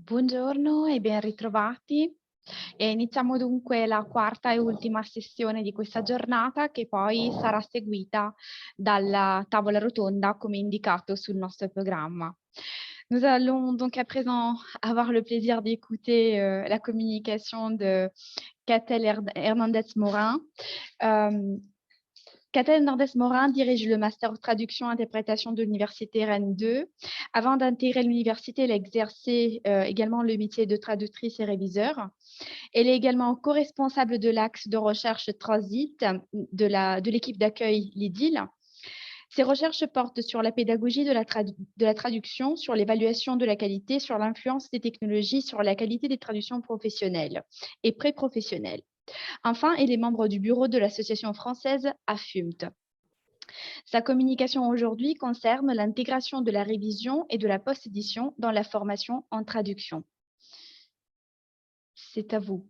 Buongiorno e ben ritrovati. Iniziamo dunque la quarta e ultima sessione di questa giornata che poi sarà seguita dalla tavola rotonda come indicato sul nostro programma. Nous allons donc à présent avoir le plaisir d'écouter la communication de Catel Hernandez-Morin. Euh, Catel Hernandez-Morin dirige le master traduction interprétation de l'université Rennes 2. Avant d'intégrer l'université, elle a exercé également le métier de traductrice et réviseur. Elle est également co-responsable de l'axe de recherche Transit de l'équipe d'accueil l'IDIL. Ses recherches portent sur la pédagogie de la traduction, sur l'évaluation de la qualité, sur l'influence des technologies, sur la qualité des traductions professionnelles et pré-professionnelles. Enfin, elle est membre du bureau de l'association française AFUMT. Sa communication aujourd'hui concerne l'intégration de la révision et de la post-édition dans la formation en traduction. C'est à vous.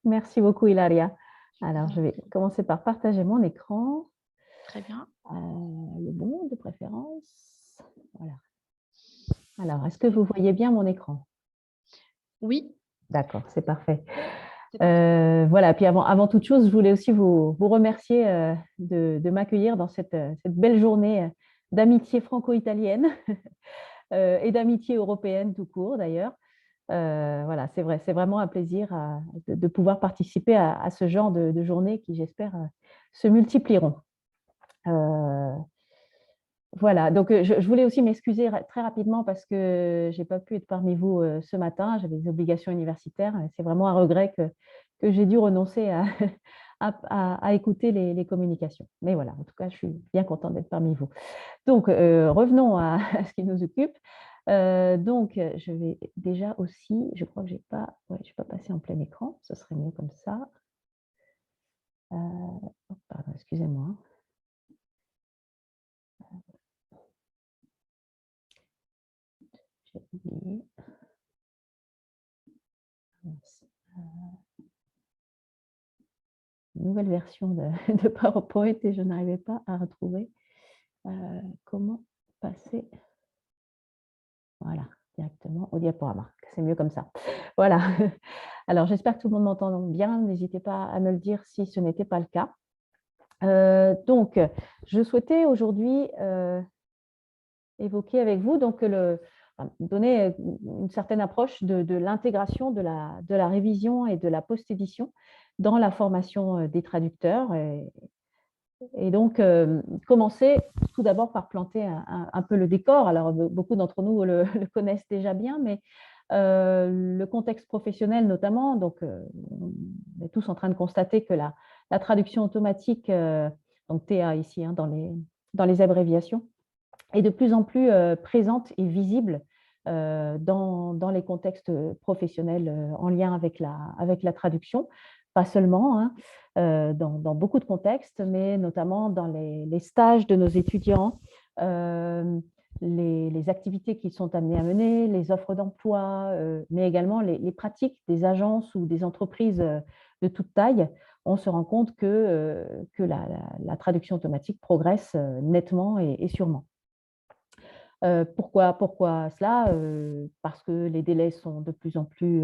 Merci beaucoup, Hilaria. Alors, je vais commencer par partager mon écran. Très bien. Le bon, de préférence. Voilà. Alors, est-ce que vous voyez bien mon écran? Oui. D'accord, c'est parfait. Parfait. Voilà, puis avant toute chose, je voulais aussi vous remercier de m'accueillir dans cette belle journée d'amitié franco-italienne et d'amitié européenne tout court d'ailleurs. Voilà, c'est vrai, c'est vraiment un plaisir de pouvoir participer à ce genre de journées qui, j'espère, se multiplieront. Voilà, donc je voulais aussi m'excuser très rapidement parce que je n'ai pas pu être parmi vous ce matin. J'avais des obligations universitaires. C'est vraiment un regret que j'ai dû renoncer à écouter les communications. Mais voilà, en tout cas, je suis bien contente d'être parmi vous. Donc, revenons à ce qui nous occupe. Donc, je vais déjà aussi, je crois que je n'ai pas passé en plein écran, ce serait mieux comme ça. Pardon, excusez-moi. J'ai oublié. Nouvelle version de PowerPoint et je n'arrivais pas à retrouver comment passer. Voilà, directement au diaporama. C'est mieux comme ça. Voilà. Alors, j'espère que tout le monde m'entend bien. N'hésitez pas à me le dire si ce n'était pas le cas. Donc, je souhaitais aujourd'hui évoquer avec vous, donner une certaine approche de l'intégration de la révision et de la post-édition dans la formation des traducteurs. Et donc, commencer tout d'abord par planter un peu le décor. Alors, beaucoup d'entre nous le connaissent déjà bien, mais le contexte professionnel notamment, donc on est tous en train de constater que la traduction automatique, donc TA ici, hein, dans les abréviations, est de plus en plus présente et visible dans les contextes professionnels en lien avec la traduction. Pas seulement, hein, dans beaucoup de contextes, mais notamment dans les stages de nos étudiants, les activités qu'ils sont amenés à mener, les offres d'emploi, mais également les pratiques des agences ou des entreprises de toute taille. On se rend compte que la traduction automatique progresse nettement et sûrement. Pourquoi cela? Parce que les délais sont de plus en plus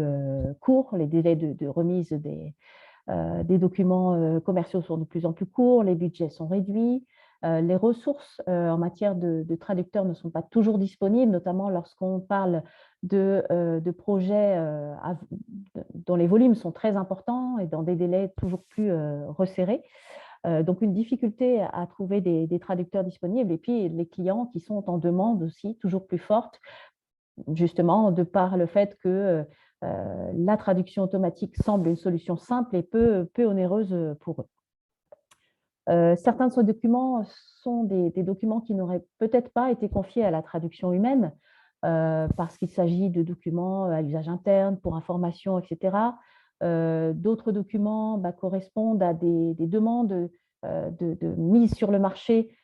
courts, les délais de remise des documents commerciaux sont de plus en plus courts, les budgets sont réduits, les ressources en matière de traducteurs ne sont pas toujours disponibles, notamment lorsqu'on parle de projets dont les volumes sont très importants et dans des délais toujours plus resserrés. Donc, une difficulté à trouver des traducteurs disponibles et puis les clients qui sont en demande aussi toujours plus forte, justement de par le fait que la traduction automatique semble une solution simple et peu onéreuse pour eux. Certains de ces documents sont des documents qui n'auraient peut-être pas été confiés à la traduction humaine parce qu'il s'agit de documents à usage interne, pour information, etc. D'autres documents correspondent à des demandes de mise sur le marché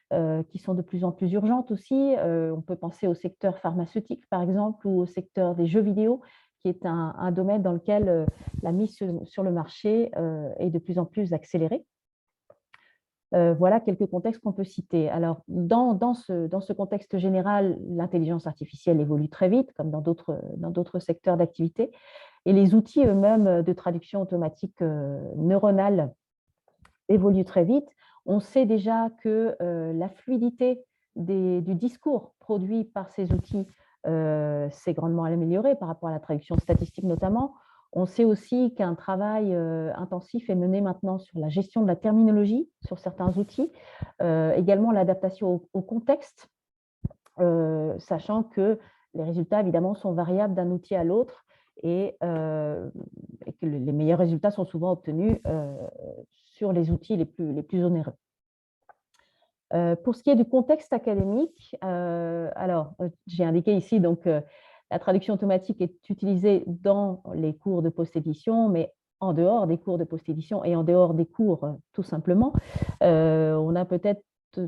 qui sont de plus en plus urgentes aussi. On peut penser au secteur pharmaceutique, par exemple, ou au secteur des jeux vidéo, qui est un domaine dans lequel la mise sur le marché est de plus en plus accélérée. Voilà quelques contextes qu'on peut citer. Alors, dans ce contexte général, l'intelligence artificielle évolue très vite, comme dans d'autres secteurs d'activité, et les outils eux-mêmes de traduction automatique neuronale évoluent très vite. On sait déjà que la fluidité du discours produit par ces outils s'est grandement améliorée par rapport à la traduction statistique notamment. On sait aussi qu'un travail intensif est mené maintenant sur la gestion de la terminologie sur certains outils, également l'adaptation au contexte, sachant que les résultats évidemment sont variables d'un outil à l'autre et que les meilleurs résultats sont souvent obtenus sur les outils les plus onéreux. Pour ce qui est du contexte académique, alors j'ai indiqué ici donc la traduction automatique est utilisée dans les cours de post-édition, mais en dehors des cours de post-édition et en dehors des cours tout simplement. On a peut-être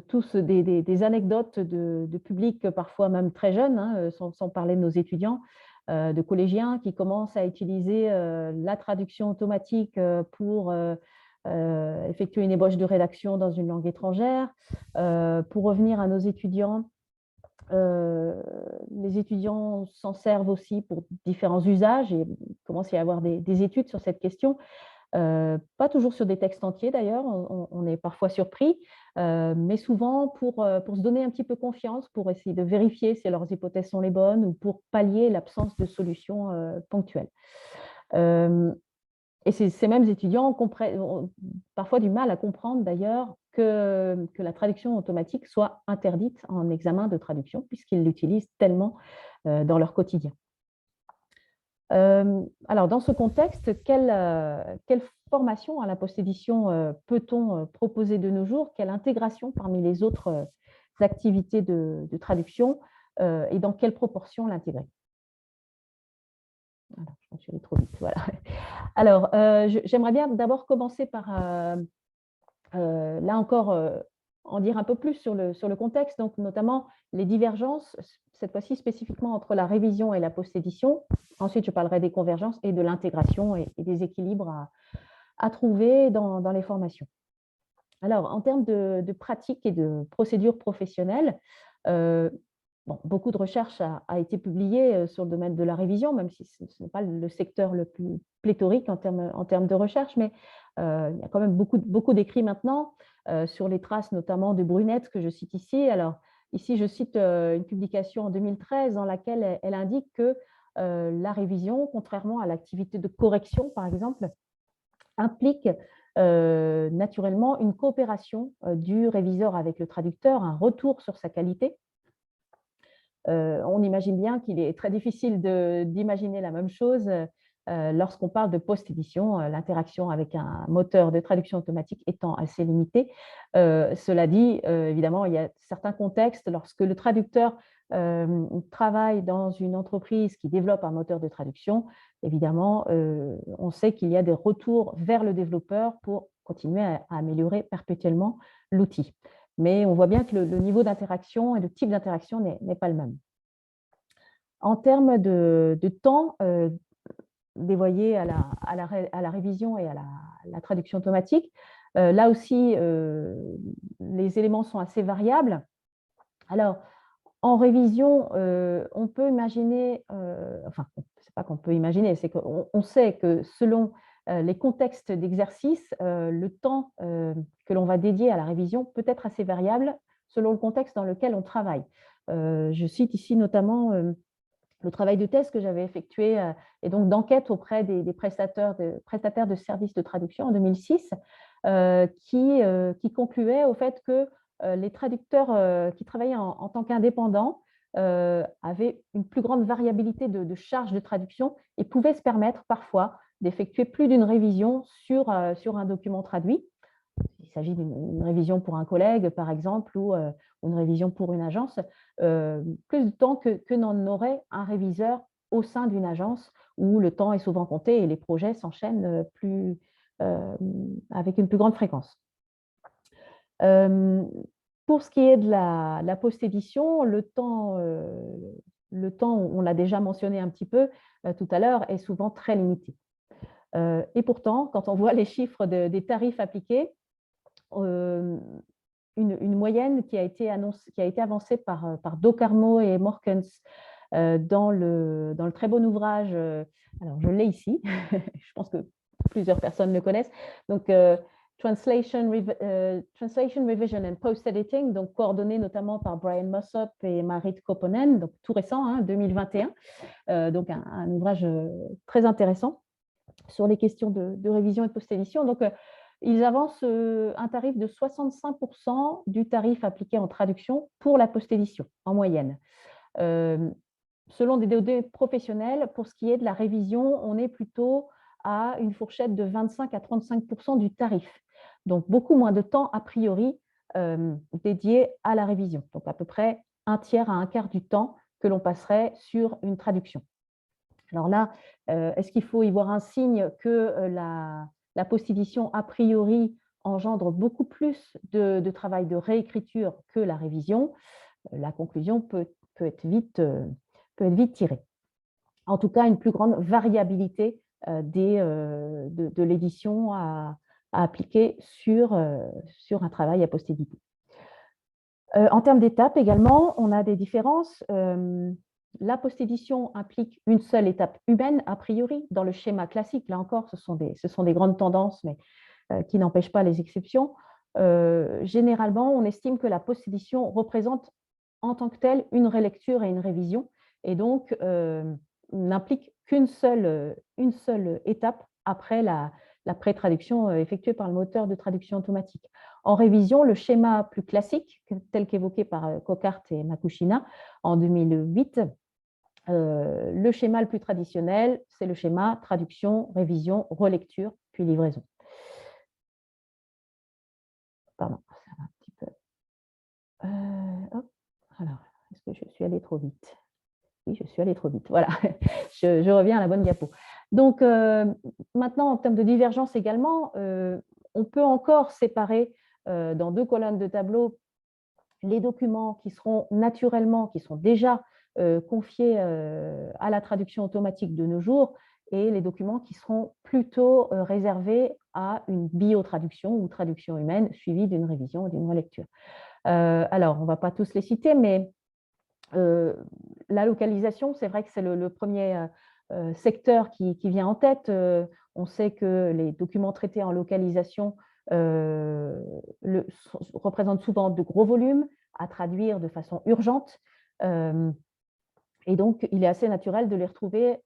tous des anecdotes de publics parfois même très jeunes, hein, sans parler de nos étudiants, de collégiens qui commencent à utiliser la traduction automatique pour effectuer une ébauche de rédaction dans une langue étrangère. Pour revenir à nos étudiants, les étudiants s'en servent aussi pour différents usages et il commence à y avoir des études sur cette question. Pas toujours sur des textes entiers d'ailleurs, on est parfois surpris, mais souvent pour se donner un petit peu confiance, pour essayer de vérifier si leurs hypothèses sont les bonnes ou pour pallier l'absence de solutions ponctuelles. Et ces mêmes étudiants ont parfois du mal à comprendre d'ailleurs que la traduction automatique soit interdite en examen de traduction, puisqu'ils l'utilisent tellement dans leur quotidien. Alors, dans ce contexte, quelle formation à la post-édition peut-on proposer de nos jours? Quelle intégration parmi les autres activités de traduction et dans quelle proportion l'intégrer? Voilà, je suis allée trop vite, voilà. Alors, j'aimerais bien d'abord commencer par, là encore, en dire un peu plus sur le contexte, donc notamment les divergences, cette fois-ci spécifiquement entre la révision et la post-édition. Ensuite, je parlerai des convergences et de l'intégration et des équilibres à trouver dans les formations. Alors, en termes de pratiques et de procédures professionnelles, bon, beaucoup de recherches a été publiée sur le domaine de la révision, même si ce n'est pas le secteur le plus pléthorique en termes de recherche, mais il y a quand même beaucoup d'écrits maintenant sur les traces notamment de Brunette que je cite ici. Alors ici, je cite une publication en 2013 dans laquelle elle indique que la révision, contrairement à l'activité de correction par exemple, implique naturellement une coopération du réviseur avec le traducteur, un retour sur sa qualité. On imagine bien qu'il est très difficile d'imaginer la même chose lorsqu'on parle de post-édition, l'interaction avec un moteur de traduction automatique étant assez limitée. Cela dit, évidemment, il y a certains contextes lorsque le traducteur travaille dans une entreprise qui développe un moteur de traduction, évidemment, on sait qu'il y a des retours vers le développeur pour continuer à améliorer perpétuellement l'outil. Mais on voit bien que le niveau d'interaction et le type d'interaction n'est pas le même. En termes de temps dévoyé à la révision et à la traduction automatique, là aussi, les éléments sont assez variables. Alors, en révision, on peut imaginer, enfin, c'est pas qu'on peut imaginer, c'est qu'on sait que selon les contextes d'exercice, le temps que l'on va dédier à la révision peut être assez variable selon le contexte dans lequel on travaille. Je cite ici notamment le travail de thèse que j'avais effectué et donc d'enquête auprès des prestataires de services de traduction en 2006, qui concluait au fait que les traducteurs qui travaillaient en tant qu'indépendants avaient une plus grande variabilité de charges de traduction et pouvaient se permettre parfois d'effectuer plus d'une révision sur un document traduit. Il s'agit d'une révision pour un collègue, par exemple, ou une révision pour une agence, plus de temps que n'en aurait un réviseur au sein d'une agence où le temps est souvent compté et les projets s'enchaînent avec une plus grande fréquence. Pour ce qui est de la post-édition, le temps, on l'a déjà mentionné un petit peu tout à l'heure, est souvent très limité. Et pourtant, quand on voit les chiffres des tarifs appliqués, une moyenne qui a été avancée par Doccarmo et Morkens dans le très bon ouvrage, alors je l'ai ici, je pense que plusieurs personnes le connaissent, donc Translation, Revision and Post-Editing, donc coordonné notamment par Brian Mossop et Marit Kopponen, donc tout récent, hein, 2021, donc un ouvrage très intéressant sur les questions de révision et de post-édition. Donc, ils avancent un tarif de 65% du tarif appliqué en traduction pour la post-édition, en moyenne. Selon des données professionnelles, pour ce qui est de la révision, on est plutôt à une fourchette de 25 à 35% du tarif. Donc, beaucoup moins de temps, a priori, dédié à la révision. Donc, à peu près un tiers à un quart du temps que l'on passerait sur une traduction. Alors là, est-ce qu'il faut y voir un signe que la post-édition, a priori, engendre beaucoup plus de travail de réécriture que la révision? La conclusion peut être vite tirée. En tout cas, une plus grande variabilité de l'édition à appliquer sur un travail à post-éditer. En termes d'étapes également, on a des différences. La post-édition implique une seule étape humaine, a priori, dans le schéma classique. Là encore, ce sont des grandes tendances, mais qui n'empêchent pas les exceptions. Généralement, on estime que la post-édition représente en tant que telle une relecture et une révision, et donc n'implique qu'une seule étape après la pré-traduction effectuée par le moteur de traduction automatique. En révision, le schéma plus classique, tel qu'évoqué par Coquart et Makushina en 2008, le schéma le plus traditionnel, c'est le schéma traduction, révision, relecture, puis livraison. Pardon, ça va un petit peu. Hop. Alors, est-ce que je suis allée trop vite? Oui, je suis allée trop vite. Voilà, je reviens à la bonne diapo. Donc, maintenant, en termes de divergence également, on peut encore séparer dans deux colonnes de tableau les documents qui seront naturellement, qui sont déjà confiés à la traduction automatique de nos jours, et les documents qui seront plutôt réservés à une biotraduction ou traduction humaine suivie d'une révision ou d'une relecture. Alors, on ne va pas tous les citer, mais la localisation, c'est vrai que c'est le premier secteur qui vient en tête. On sait que les documents traités en localisation représentent souvent de gros volumes à traduire de façon urgente. Et donc, il est assez naturel de les retrouver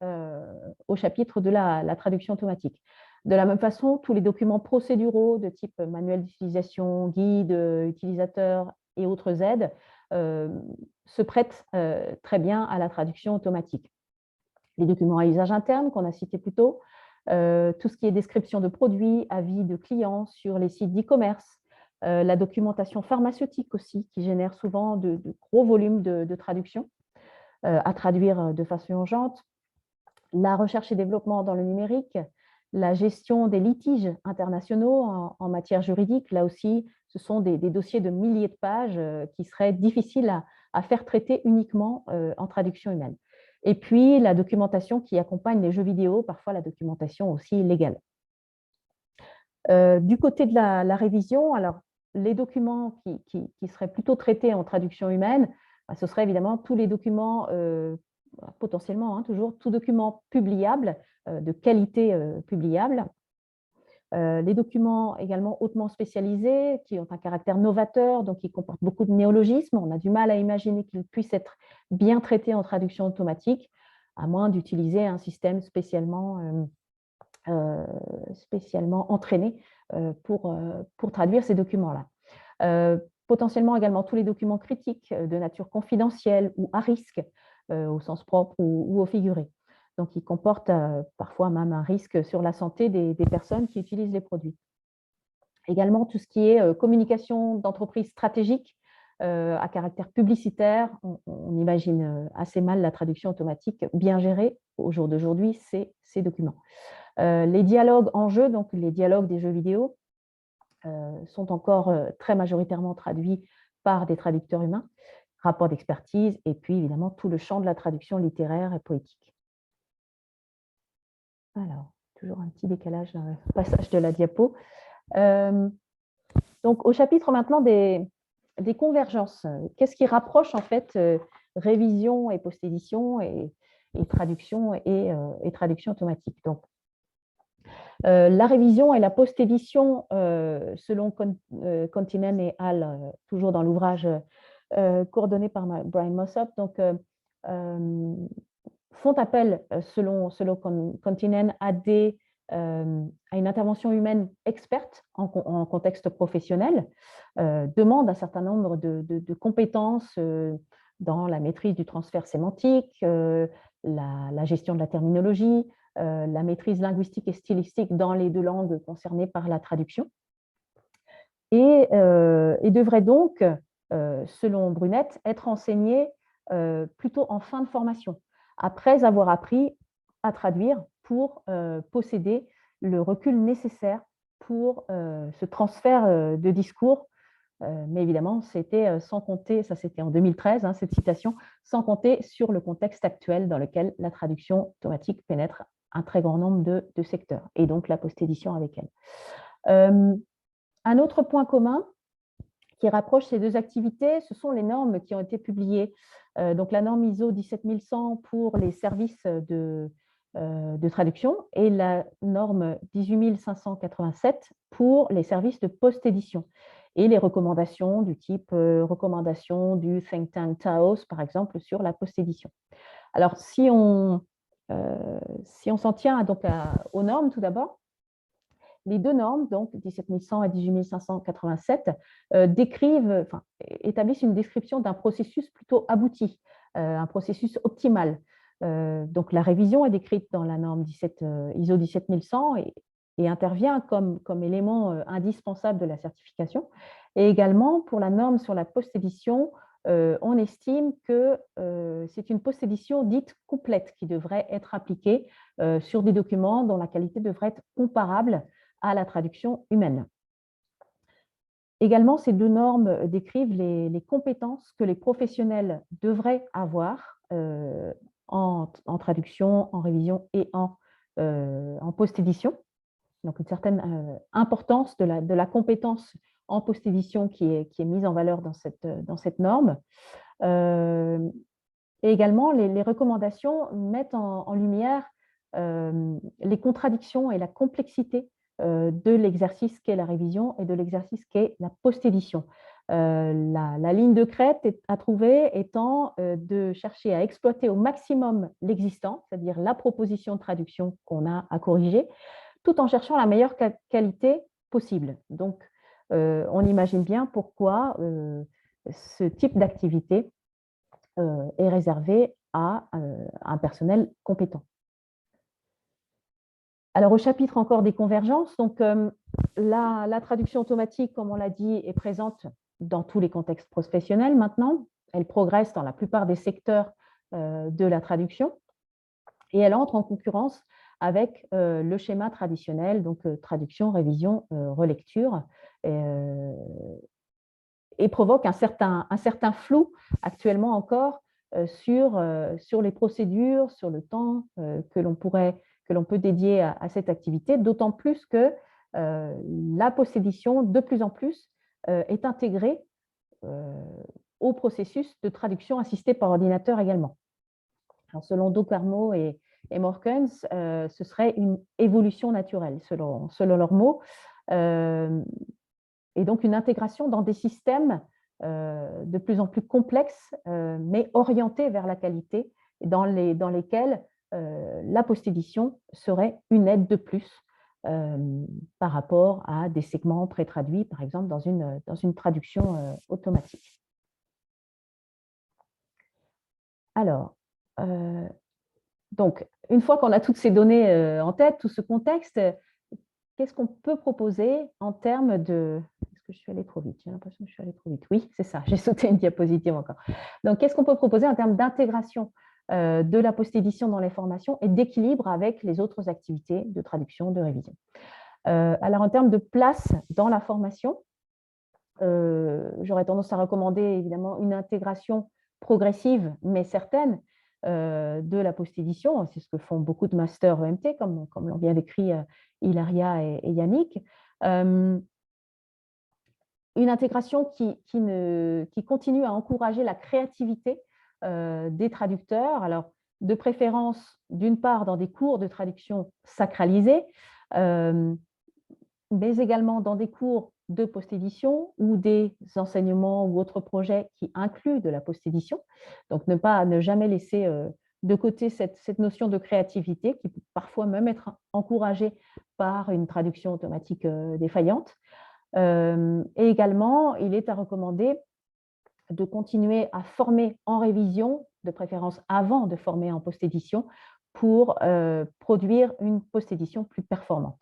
au chapitre de la traduction automatique. De la même façon, tous les documents procéduraux de type manuel d'utilisation, guide, utilisateur et autres aides se prêtent très bien à la traduction automatique. Les documents à usage interne qu'on a cités plus tôt, tout ce qui est description de produits, avis de clients sur les sites d'e-commerce, la documentation pharmaceutique aussi, qui génère souvent de gros volumes de traduction à traduire de façon urgente, la recherche et développement dans le numérique, la gestion des litiges internationaux en matière juridique. Là aussi, ce sont des dossiers de milliers de pages qui seraient difficiles à faire traiter uniquement en traduction humaine. Et puis, la documentation qui accompagne les jeux vidéo, parfois la documentation aussi légale. Du côté de la révision, alors, les documents qui seraient plutôt traités en traduction humaine, ce seraient évidemment tous les documents, potentiellement, toujours, tout document publiable, de qualité publiable. Les documents également hautement spécialisés, qui ont un caractère novateur, donc qui comportent beaucoup de néologismes. On a du mal à imaginer qu'ils puissent être bien traités en traduction automatique, à moins d'utiliser un système spécialement entraîné pour traduire ces documents-là. Potentiellement également tous les documents critiques de nature confidentielle ou à risque, au sens propre ou au figuré. Donc, ils comportent parfois même un risque sur la santé des personnes qui utilisent les produits. Également, tout ce qui est communication d'entreprise stratégique à caractère publicitaire, on imagine assez mal la traduction automatique bien gérée au jour d'aujourd'hui, ces documents. Les dialogues en jeu, donc les dialogues des jeux vidéo, sont encore très majoritairement traduits par des traducteurs humains, rapports d'expertise, et puis évidemment tout le champ de la traduction littéraire et poétique. Alors, toujours un petit décalage dans le passage de la diapo. Donc, au chapitre maintenant des convergences, qu'est-ce qui rapproche en fait révision et post-édition et traduction et traduction automatique. Donc, la révision et la post-édition, selon Continen et Hall, toujours dans l'ouvrage coordonné par Brian Mossop, donc, font appel, selon Continen, à une intervention humaine experte en contexte professionnel, demande un certain nombre de compétences dans la maîtrise du transfert sémantique, la gestion de la terminologie, la maîtrise linguistique et stylistique dans les deux langues concernées par la traduction. Et devrait donc, selon Brunette, être enseigné plutôt en fin de formation, après avoir appris à traduire pour posséder le recul nécessaire pour ce transfert de discours. Mais évidemment, c'était sans compter, ça c'était en 2013, hein, cette citation, sans compter sur le contexte actuel dans lequel la traduction automatique pénètre un très grand nombre de secteurs, et donc la post-édition avec elle. Un autre point commun qui rapproche ces deux activités, ce sont les normes qui ont été publiées. Donc la norme ISO 17100 pour les services de traduction et la norme 18587 pour les services de post-édition. Et les recommandations du type recommandation du think tank Taos, par exemple, sur la post-édition. Alors, si on s'en tient donc aux normes tout d'abord, les deux normes, donc 17100 et 18587, établissent une description d'un processus plutôt abouti, un processus optimal. Donc la révision est décrite dans la norme ISO 17100 et intervient comme élément indispensable de la certification. Et également, pour la norme sur la post-édition, on estime que c'est une post-édition dite complète qui devrait être appliquée sur des documents dont la qualité devrait être comparable à la traduction humaine. Également, ces deux normes décrivent les compétences que les professionnels devraient avoir en traduction, en révision et en post-édition. Donc, une certaine importance de la compétence en post-édition qui est mise en valeur dans cette norme. Et également, les recommandations mettent en lumière les contradictions et la complexité de l'exercice qu'est la révision et de l'exercice qu'est la post-édition. La ligne de crête à trouver étant de chercher à exploiter au maximum l'existant, c'est-à-dire la proposition de traduction qu'on a à corriger, tout en cherchant la meilleure qualité possible. Donc, on imagine bien pourquoi ce type d'activité est réservé à un personnel compétent. Alors, au chapitre encore des convergences, donc, la traduction automatique, comme on l'a dit, est présente dans tous les contextes professionnels maintenant. Elle progresse dans la plupart des secteurs de la traduction et elle entre en concurrence avec le schéma traditionnel, donc traduction, révision, relecture, et provoque un certain flou actuellement encore sur les procédures, sur le temps que l'on peut dédier à cette activité, d'autant plus que la post-édition, de plus en plus, est intégrée au processus de traduction assistée par ordinateur également. Alors, selon Doccarmo et Morkens, ce serait une évolution naturelle, selon leurs mots, et donc une intégration dans des systèmes de plus en plus complexes, mais orientés vers la qualité, dans lesquels la post-édition serait une aide de plus par rapport à des segments pré-traduits, par exemple dans une traduction automatique. Alors, donc, une fois qu'on a toutes ces données en tête, tout ce contexte, qu'est-ce qu'on peut proposer en termes de… Est-ce que je suis allée trop vite? J'ai l'impression que je suis allée trop vite. Oui, c'est ça, j'ai sauté une diapositive encore. Donc, qu'est-ce qu'on peut proposer en termes d'intégration de la post-édition dans les formations et d'équilibre avec les autres activités de traduction, de révision? Alors, en termes de place dans la formation, j'aurais tendance à recommander évidemment une intégration progressive, mais certaine, de la post-édition. C'est ce que font beaucoup de masters EMT, comme l'ont bien décrit Hilaria et Yannick. une intégration qui continue à encourager la créativité des traducteurs. Alors, de préférence, d'une part, dans des cours de traduction sacralisés, mais également dans des cours de post-édition ou des enseignements ou autres projets qui incluent de la post-édition. Donc, ne jamais laisser de côté cette notion de créativité qui peut parfois même être encouragée par une traduction automatique défaillante. Et également, il est à recommander de continuer à former en révision, de préférence avant de former en post-édition, pour produire une post-édition plus performante.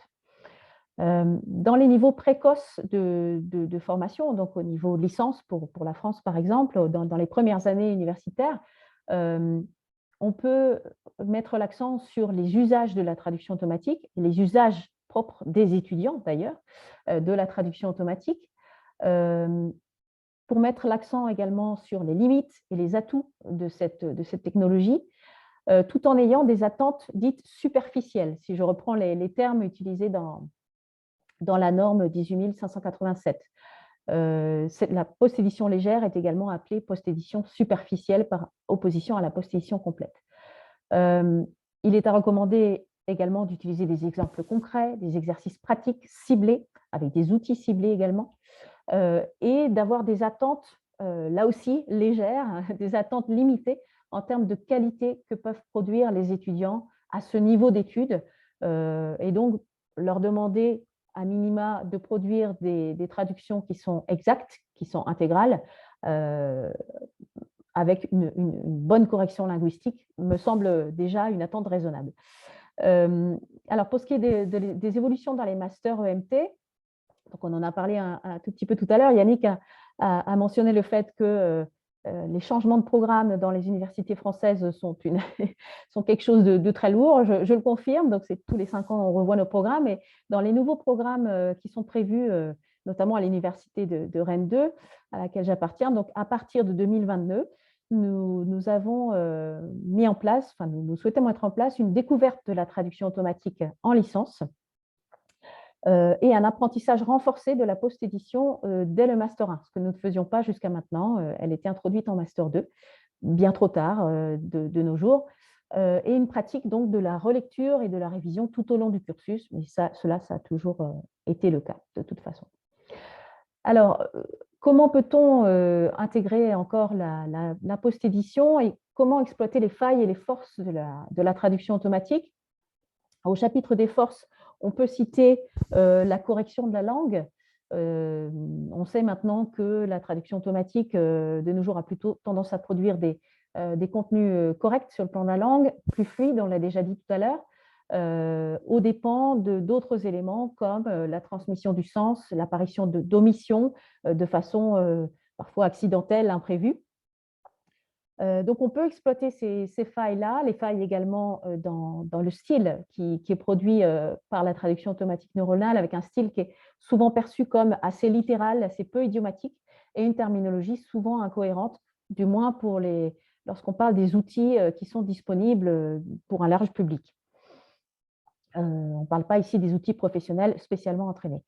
Dans les niveaux précoces de formation, donc au niveau licence pour la France par exemple, dans les premières années universitaires, on peut mettre l'accent sur les usages de la traduction automatique, et les usages propres des étudiants d'ailleurs, de la traduction automatique, pour mettre l'accent également sur les limites et les atouts de cette technologie, tout en ayant des attentes dites superficielles, si je reprends les termes utilisés dans la norme 18587. La post-édition légère est également appelée post-édition superficielle par opposition à la post-édition complète. Il est à recommander également d'utiliser des exemples concrets, des exercices pratiques ciblés, avec des outils ciblés également, et d'avoir des attentes, là aussi légères, des attentes limitées en termes de qualité que peuvent produire les étudiants à ce niveau d'études, et donc leur demander à minima de produire des traductions qui sont exactes, qui sont intégrales, avec une bonne correction linguistique, me semble déjà une attente raisonnable. Alors, pour ce qui est des évolutions dans les masters EMT, donc on en a parlé un tout petit peu tout à l'heure, Yannick a mentionné le fait que les changements de programme dans les universités françaises sont quelque chose de très lourd, je le confirme. Donc, c'est tous les 5 ans, on revoit nos programmes. Et dans les nouveaux programmes qui sont prévus, notamment à l'université de Rennes 2, à laquelle j'appartiens, donc à partir de 2022, nous avons mis en place, enfin, nous souhaitons mettre en place une découverte de la traduction automatique en licence et un apprentissage renforcé de la post-édition dès le Master 1, ce que nous ne faisions pas jusqu'à maintenant. Elle était introduite en Master 2, bien trop tard de nos jours, et une pratique donc de la relecture et de la révision tout au long du cursus, mais cela a toujours été le cas de toute façon. Alors, comment peut-on intégrer encore la post-édition et comment exploiter les failles et les forces de la traduction automatique? Au chapitre des forces, on peut citer la correction de la langue. On sait maintenant que la traduction automatique de nos jours a plutôt tendance à produire des contenus corrects sur le plan de la langue, plus fluides, on l'a déjà dit tout à l'heure, aux dépens d'autres éléments comme la transmission du sens, l'apparition d'omissions de façon parfois accidentelle, imprévue. Donc, on peut exploiter ces failles-là, les failles également dans le style qui est produit par la traduction automatique neuronale, avec un style qui est souvent perçu comme assez littéral, assez peu idiomatique, et une terminologie souvent incohérente, du moins lorsqu'on parle des outils qui sont disponibles pour un large public. On ne parle pas ici des outils professionnels spécialement entraînés.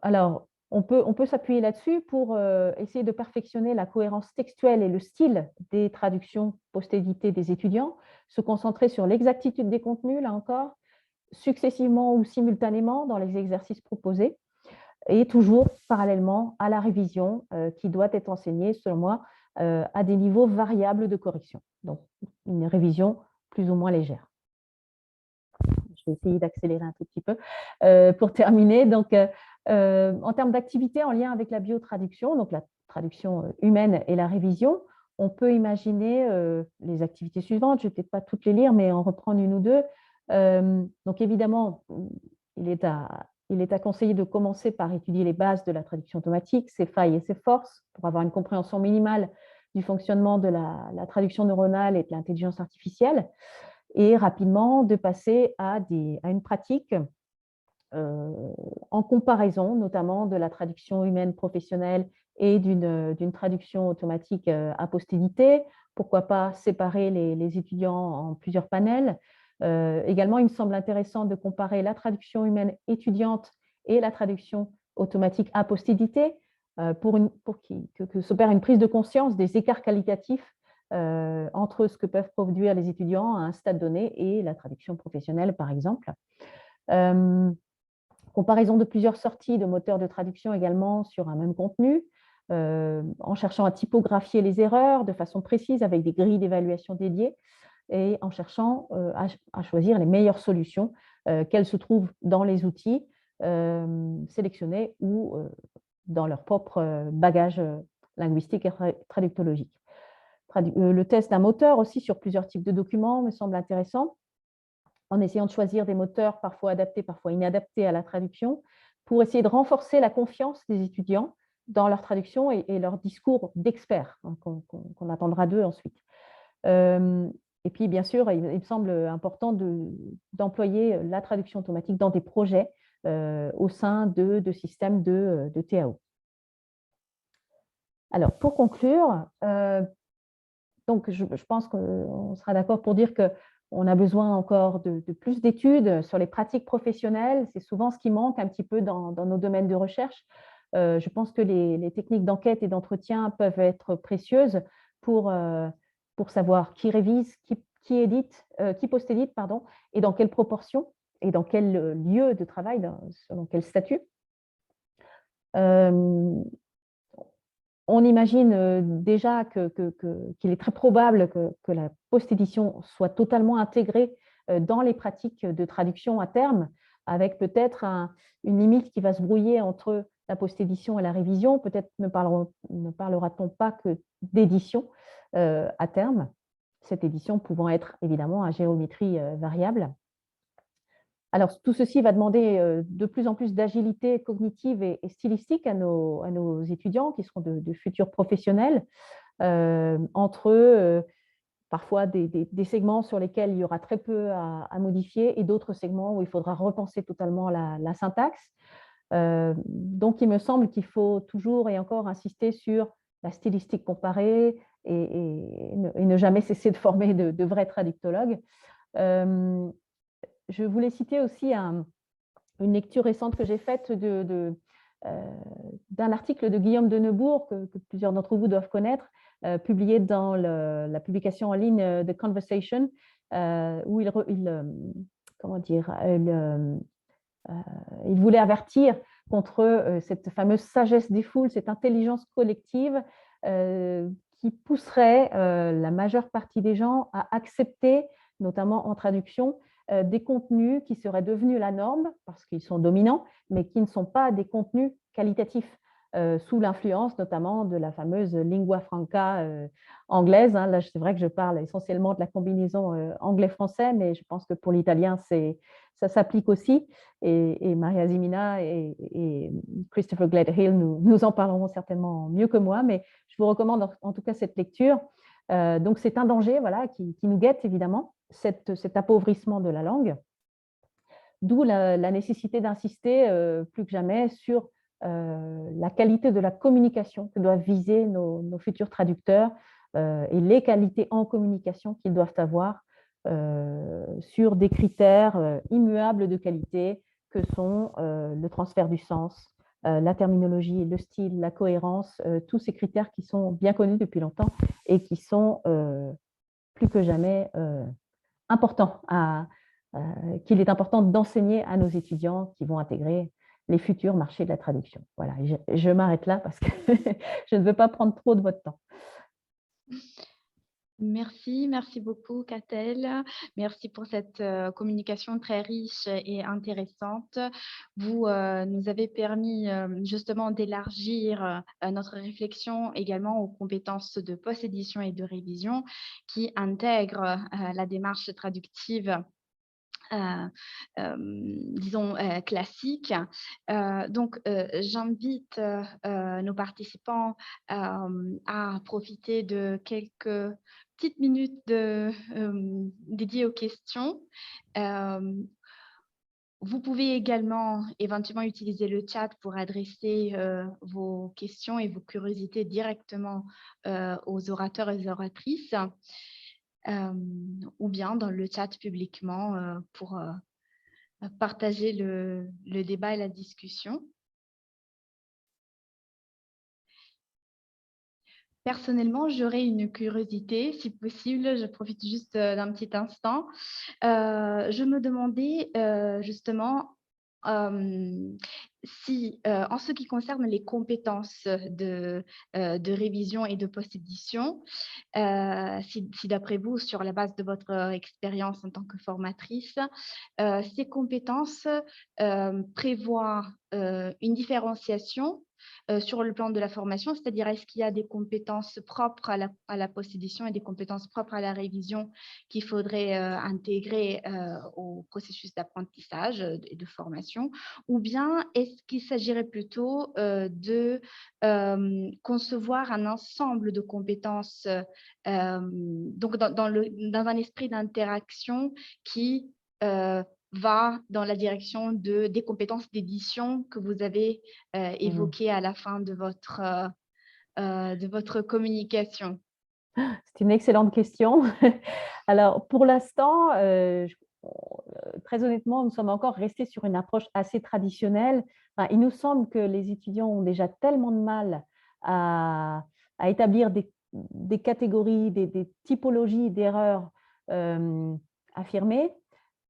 Alors, on peut s'appuyer là-dessus pour essayer de perfectionner la cohérence textuelle et le style des traductions post-éditées des étudiants, se concentrer sur l'exactitude des contenus, là encore, successivement ou simultanément dans les exercices proposés, et toujours parallèlement à la révision qui doit être enseignée, selon moi, à des niveaux variables de correction. Donc, une révision plus ou moins légère. Je vais essayer d'accélérer un tout petit peu pour terminer. Donc, en termes d'activités en lien avec la biotraduction, donc la traduction humaine et la révision, on peut imaginer les activités suivantes. Je ne vais peut-être pas toutes les lire, mais en reprendre une ou deux. Donc, évidemment, il est à conseiller de commencer par étudier les bases de la traduction automatique, ses failles et ses forces, pour avoir une compréhension minimale du fonctionnement de la traduction neuronale et de l'intelligence artificielle, et rapidement de passer à une pratique en comparaison, notamment de la traduction humaine professionnelle et d'une traduction automatique à post-éditée. Pourquoi pas séparer les étudiants en plusieurs panels. Également, il me semble intéressant de comparer la traduction humaine étudiante et la traduction automatique a postérité que s'opère une prise de conscience des écarts qualitatifs entre ce que peuvent produire les étudiants à un stade donné et la traduction professionnelle, par exemple. Comparaison de plusieurs sorties de moteurs de traduction également sur un même contenu, en cherchant à typographier les erreurs de façon précise avec des grilles d'évaluation dédiées et en cherchant à choisir les meilleures solutions, qu'elles se trouvent dans les outils sélectionnés ou dans leur propre bagage linguistique et traductologique. Le test d'un moteur aussi sur plusieurs types de documents me semble intéressant, en essayant de choisir des moteurs parfois adaptés, parfois inadaptés à la traduction, pour essayer de renforcer la confiance des étudiants dans leur traduction et leur discours d'experts, hein, qu'on attendra d'eux ensuite. Et puis, bien sûr, il me semble important d'employer la traduction automatique dans des projets au sein de systèmes de TAO. Alors, pour conclure, donc je pense qu'on sera d'accord pour dire qu'on a besoin encore de plus d'études sur les pratiques professionnelles. C'est souvent ce qui manque un petit peu dans nos domaines de recherche. Je pense que les techniques d'enquête et d'entretien peuvent être précieuses pour savoir qui révise, qui édite, qui post-édite, pardon, et dans quelle proportion, et dans quel lieu de travail, dans quel statut. On imagine déjà qu'il est très probable que la post-édition soit totalement intégrée dans les pratiques de traduction à terme, avec peut-être une limite qui va se brouiller entre la post-édition et la révision. Peut-être ne parlera-t-on pas que d'édition à terme, cette édition pouvant être évidemment à géométrie variable. Alors, tout ceci va demander de plus en plus d'agilité cognitive et stylistique à nos étudiants qui seront de futurs professionnels, entre parfois des segments sur lesquels il y aura très peu à modifier et d'autres segments où il faudra repenser totalement la syntaxe. Donc, il me semble qu'il faut toujours et encore insister sur la stylistique comparée et ne jamais cesser de former de vrais traductologues. Je voulais citer aussi une lecture récente que j'ai faite d'un article de Guillaume de Neubourg, que plusieurs d'entre vous doivent connaître, publié dans la publication en ligne The Conversation, où il voulait avertir contre cette fameuse sagesse des foules, cette intelligence collective qui pousserait la majeure partie des gens à accepter, notamment en traduction, des contenus qui seraient devenus la norme parce qu'ils sont dominants, mais qui ne sont pas des contenus qualitatifs, sous l'influence notamment de la fameuse lingua franca anglaise. Hein. Là, c'est vrai que je parle essentiellement de la combinaison anglais-français, mais je pense que pour l'italien, ça s'applique aussi. Et Maria Zimina et Christopher Gledhill nous en parleront certainement mieux que moi, mais je vous recommande en tout cas cette lecture. Donc, c'est un danger voilà, qui nous guette évidemment, cet appauvrissement de la langue, d'où la nécessité d'insister plus que jamais sur la qualité de la communication que doivent viser nos futurs traducteurs et les qualités en communication qu'ils doivent avoir sur des critères immuables de qualité que sont le transfert du sens, la terminologie, le style, la cohérence, tous ces critères qui sont bien connus depuis longtemps et qui sont plus que jamais importants, qu'il est important d'enseigner à nos étudiants qui vont intégrer les futurs marchés de la traduction. Voilà, je m'arrête là parce que je ne veux pas prendre trop de votre temps. Merci beaucoup, Catel. Merci pour cette communication très riche et intéressante. Vous nous avez permis justement d'élargir notre réflexion également aux compétences de post-édition et de révision qui intègrent la démarche traductive disons, classique. Donc, j'invite nos participants à profiter de quelques petites minutes dédiées aux questions. Vous pouvez également éventuellement utiliser le chat pour adresser vos questions et vos curiosités directement aux orateurs et aux oratrices. Ou bien dans le chat publiquement pour partager le débat et la discussion. Personnellement, j'aurais une curiosité, si possible, je profite juste d'un petit instant. Je me demandais justement euh, si, en ce qui concerne les compétences de révision et de post-édition, si d'après vous, sur la base de votre expérience en tant que formatrice, ces compétences prévoient une différenciation sur le plan de la formation, c'est-à-dire est-ce qu'il y a des compétences propres à la post-édition et des compétences propres à la révision qu'il faudrait intégrer au processus d'apprentissage et de formation, ou bien est-ce qu'il s'agirait plutôt de concevoir un ensemble de compétences donc dans un esprit d'interaction qui va dans la direction des compétences d'édition que vous avez Mhm. évoquées à la fin de votre communication. C'est une excellente question. Alors, pour l'instant, très honnêtement, nous sommes encore restés sur une approche assez traditionnelle. Enfin, il nous semble que les étudiants ont déjà tellement de mal à, à établir des catégories, des typologies d'erreurs affirmées,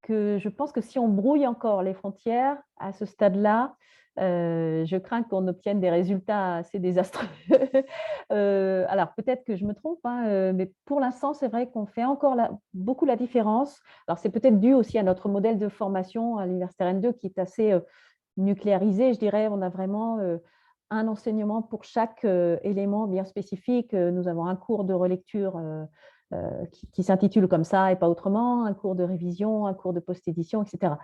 que je pense que si on brouille encore les frontières à ce stade-là, je crains qu'on obtienne des résultats assez désastreux. Alors, peut-être que je me trompe, hein, mais pour l'instant, c'est vrai qu'on fait encore beaucoup la différence. Alors, c'est peut-être dû aussi à notre modèle de formation à l'Université Rennes 2 qui est assez nucléarisé, je dirais. On a vraiment un enseignement pour chaque élément bien spécifique. Nous avons un cours de relecture qui s'intitule comme ça et pas autrement, un cours de révision, un cours de post-édition, etc.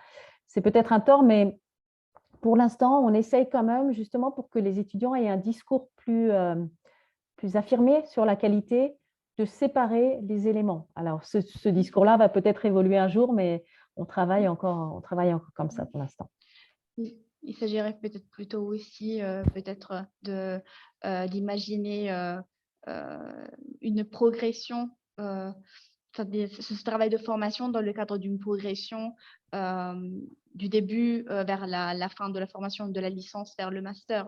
C'est peut-être un tort, mais pour l'instant, on essaye quand même, justement, pour que les étudiants aient un discours plus affirmé sur la qualité, de séparer les éléments. Alors, ce discours-là va peut-être évoluer un jour, mais on travaille encore comme ça pour l'instant. Il s'agirait peut-être plutôt aussi peut-être d'imaginer une progression, ce travail de formation dans le cadre d'une progression du début vers la fin de la formation de la licence vers le master.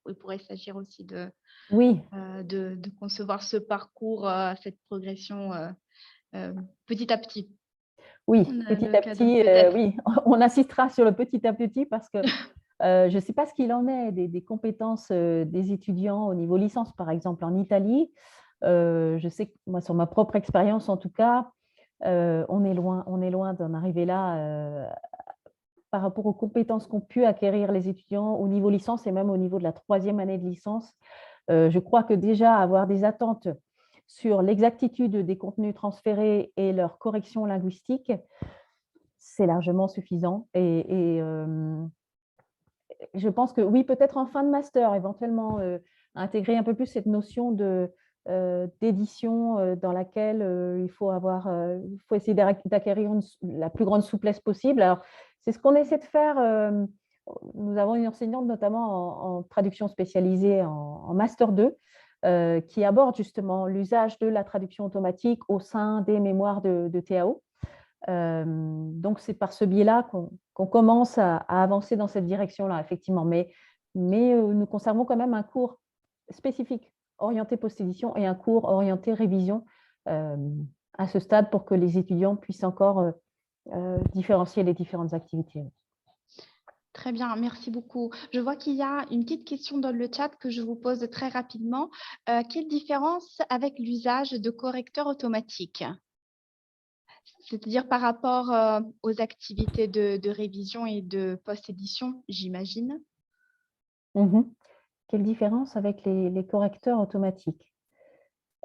Il pourrait s'agir aussi Oui, de concevoir ce parcours, cette progression petit à petit. oui, On a petit à l'occasion petit, peut-être. oui, on insistera sur le petit à petit parce que je ne sais pas ce qu'il en est des compétences des étudiants au niveau licence, par exemple en Italie. Je sais que moi, sur ma propre expérience en tout cas, on est loin d'en arriver là par rapport aux compétences qu'ont pu acquérir les étudiants au niveau licence et même au niveau de la troisième année de licence. Je crois que déjà avoir des attentes sur l'exactitude des contenus transférés et leur correction linguistique, c'est largement suffisant. Je pense que oui, peut-être en fin de master, éventuellement, intégrer un peu plus cette notion d'édition dans laquelle il faut essayer d'acquérir la plus grande souplesse possible. Alors, c'est ce qu'on essaie de faire. Nous avons une enseignante notamment en traduction spécialisée en Master 2 qui aborde justement l'usage de la traduction automatique au sein des mémoires de TAO. Donc, c'est par ce biais-là qu'on commence à avancer dans cette direction-là, effectivement. Mais nous conservons quand même un cours spécifique orienté post-édition et un cours orienté révision euh, à ce stade pour que les étudiants puissent encore différencier les différentes activités. Très bien, merci beaucoup. Je vois qu'il y a une petite question dans le chat que je vous pose très rapidement. Quelle différence avec l'usage de correcteurs automatiques? C'est-à-dire par rapport aux activités de révision et de post-édition, j'imagine. Mhm. Quelle différence avec les correcteurs automatiques?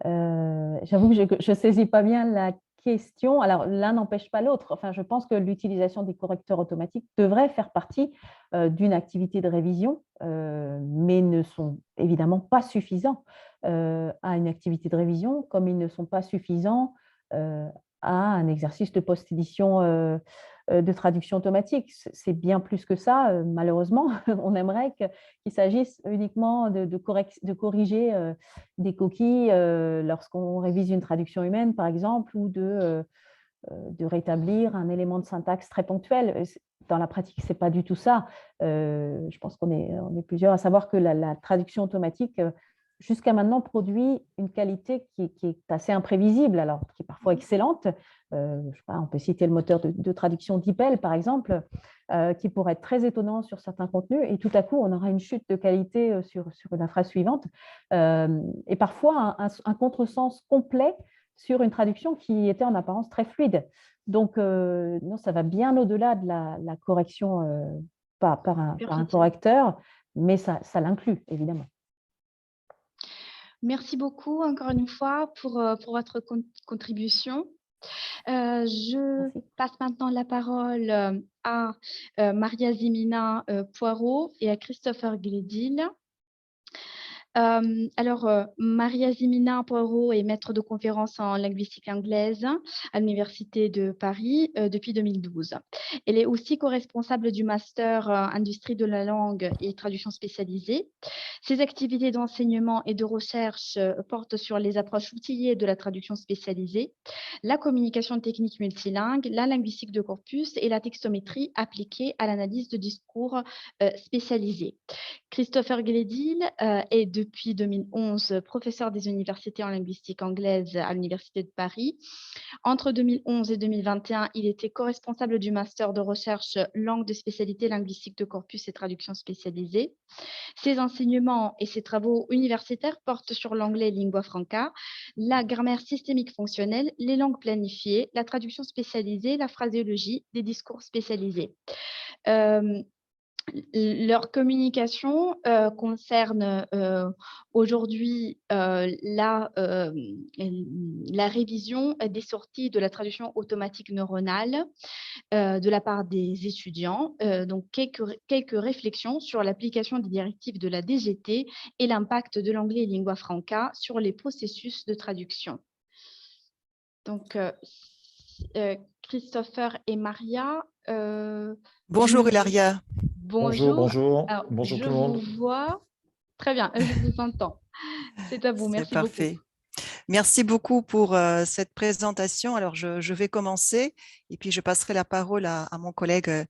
J'avoue que je ne saisis pas bien la question. Alors, l'un n'empêche pas l'autre. Enfin, je pense que l'utilisation des correcteurs automatiques devrait faire partie d'une activité de révision, mais ne sont évidemment pas suffisants à une activité de révision, comme ils ne sont pas suffisants euh, à un exercice de post-édition de traduction automatique. C'est bien plus que ça, malheureusement. On aimerait qu'il s'agisse uniquement de corriger des coquilles lorsqu'on révise une traduction humaine, par exemple, ou de rétablir un élément de syntaxe très ponctuel. Dans la pratique, ce n'est pas du tout ça. Je pense qu'on est plusieurs à savoir que la traduction automatique jusqu'à maintenant produit une qualité qui est assez imprévisible, alors qui est parfois excellente. Je sais pas, on peut citer le moteur de traduction DeepL, par exemple, qui pourrait être très étonnant sur certains contenus, et tout à coup, on aura une chute de qualité sur la phrase suivante, et parfois un contresens complet sur une traduction qui était en apparence très fluide. Donc, non, ça va bien au-delà de la correction par un correcteur, mais ça l'inclut, évidemment. Merci beaucoup encore une fois pour votre contribution. Je passe maintenant la parole à Maria Zimina Poirot et à Christopher Gledil. Maria Zimina Poirot est maître de conférences en linguistique anglaise à l'Université de Paris depuis 2012. Elle est aussi co-responsable du master industrie de la langue et traduction spécialisée. Ses activités d'enseignement et de recherche portent sur les approches outillées de la traduction spécialisée, la communication technique multilingue, la linguistique de corpus et la textométrie appliquée à l'analyse de discours spécialisés. Christopher Gledil est depuis 2011 professeur des universités en linguistique anglaise à l'Université de Paris. Entre 2011 et 2021, il était co-responsable du master de recherche langue de spécialité linguistique de corpus et traduction spécialisée. Ses enseignements et ses travaux universitaires portent sur l'anglais lingua franca, la grammaire systémique fonctionnelle, les langues planifiées, la traduction spécialisée, la phraséologie, des discours spécialisés. Leur communication concerne aujourd'hui la révision des sorties de la traduction automatique neuronale de la part des étudiants. Donc, quelques réflexions sur l'application des directives de la DGT et l'impact de l'anglais lingua franca sur les processus de traduction. Donc, Christopher et Maria. Bonjour Hilaria. Bonjour. Bonjour. Alors, Bonjour tout le monde. Je vous vois. Très bien, je vous entends. C'est à vous, merci beaucoup. C'est parfait. Merci beaucoup pour cette présentation. Alors, je vais commencer et puis je passerai la parole à mon collègue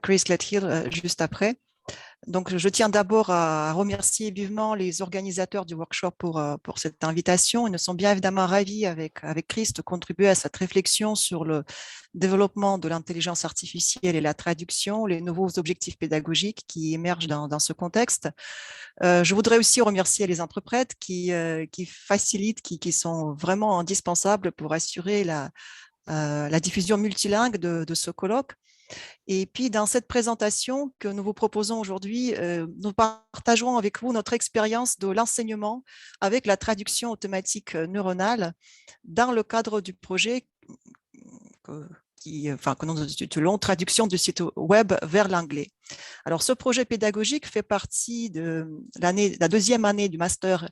Chris Gledhill juste après. Donc, je tiens d'abord à remercier vivement les organisateurs du workshop pour cette invitation. Ils nous sont bien évidemment ravis avec Chris de contribuer à cette réflexion sur le développement de l'intelligence artificielle et la traduction, les nouveaux objectifs pédagogiques qui émergent dans ce contexte. Je voudrais aussi remercier les interprètes qui facilitent, qui sont vraiment indispensables pour assurer la diffusion multilingue de ce colloque. Et puis, dans cette présentation que nous vous proposons aujourd'hui, nous partagerons avec vous notre expérience de l'enseignement avec la traduction automatique neuronale dans le cadre du projet que nous intitulons « Traduction du site web vers l'anglais ». Alors, ce projet pédagogique fait partie de la deuxième année du master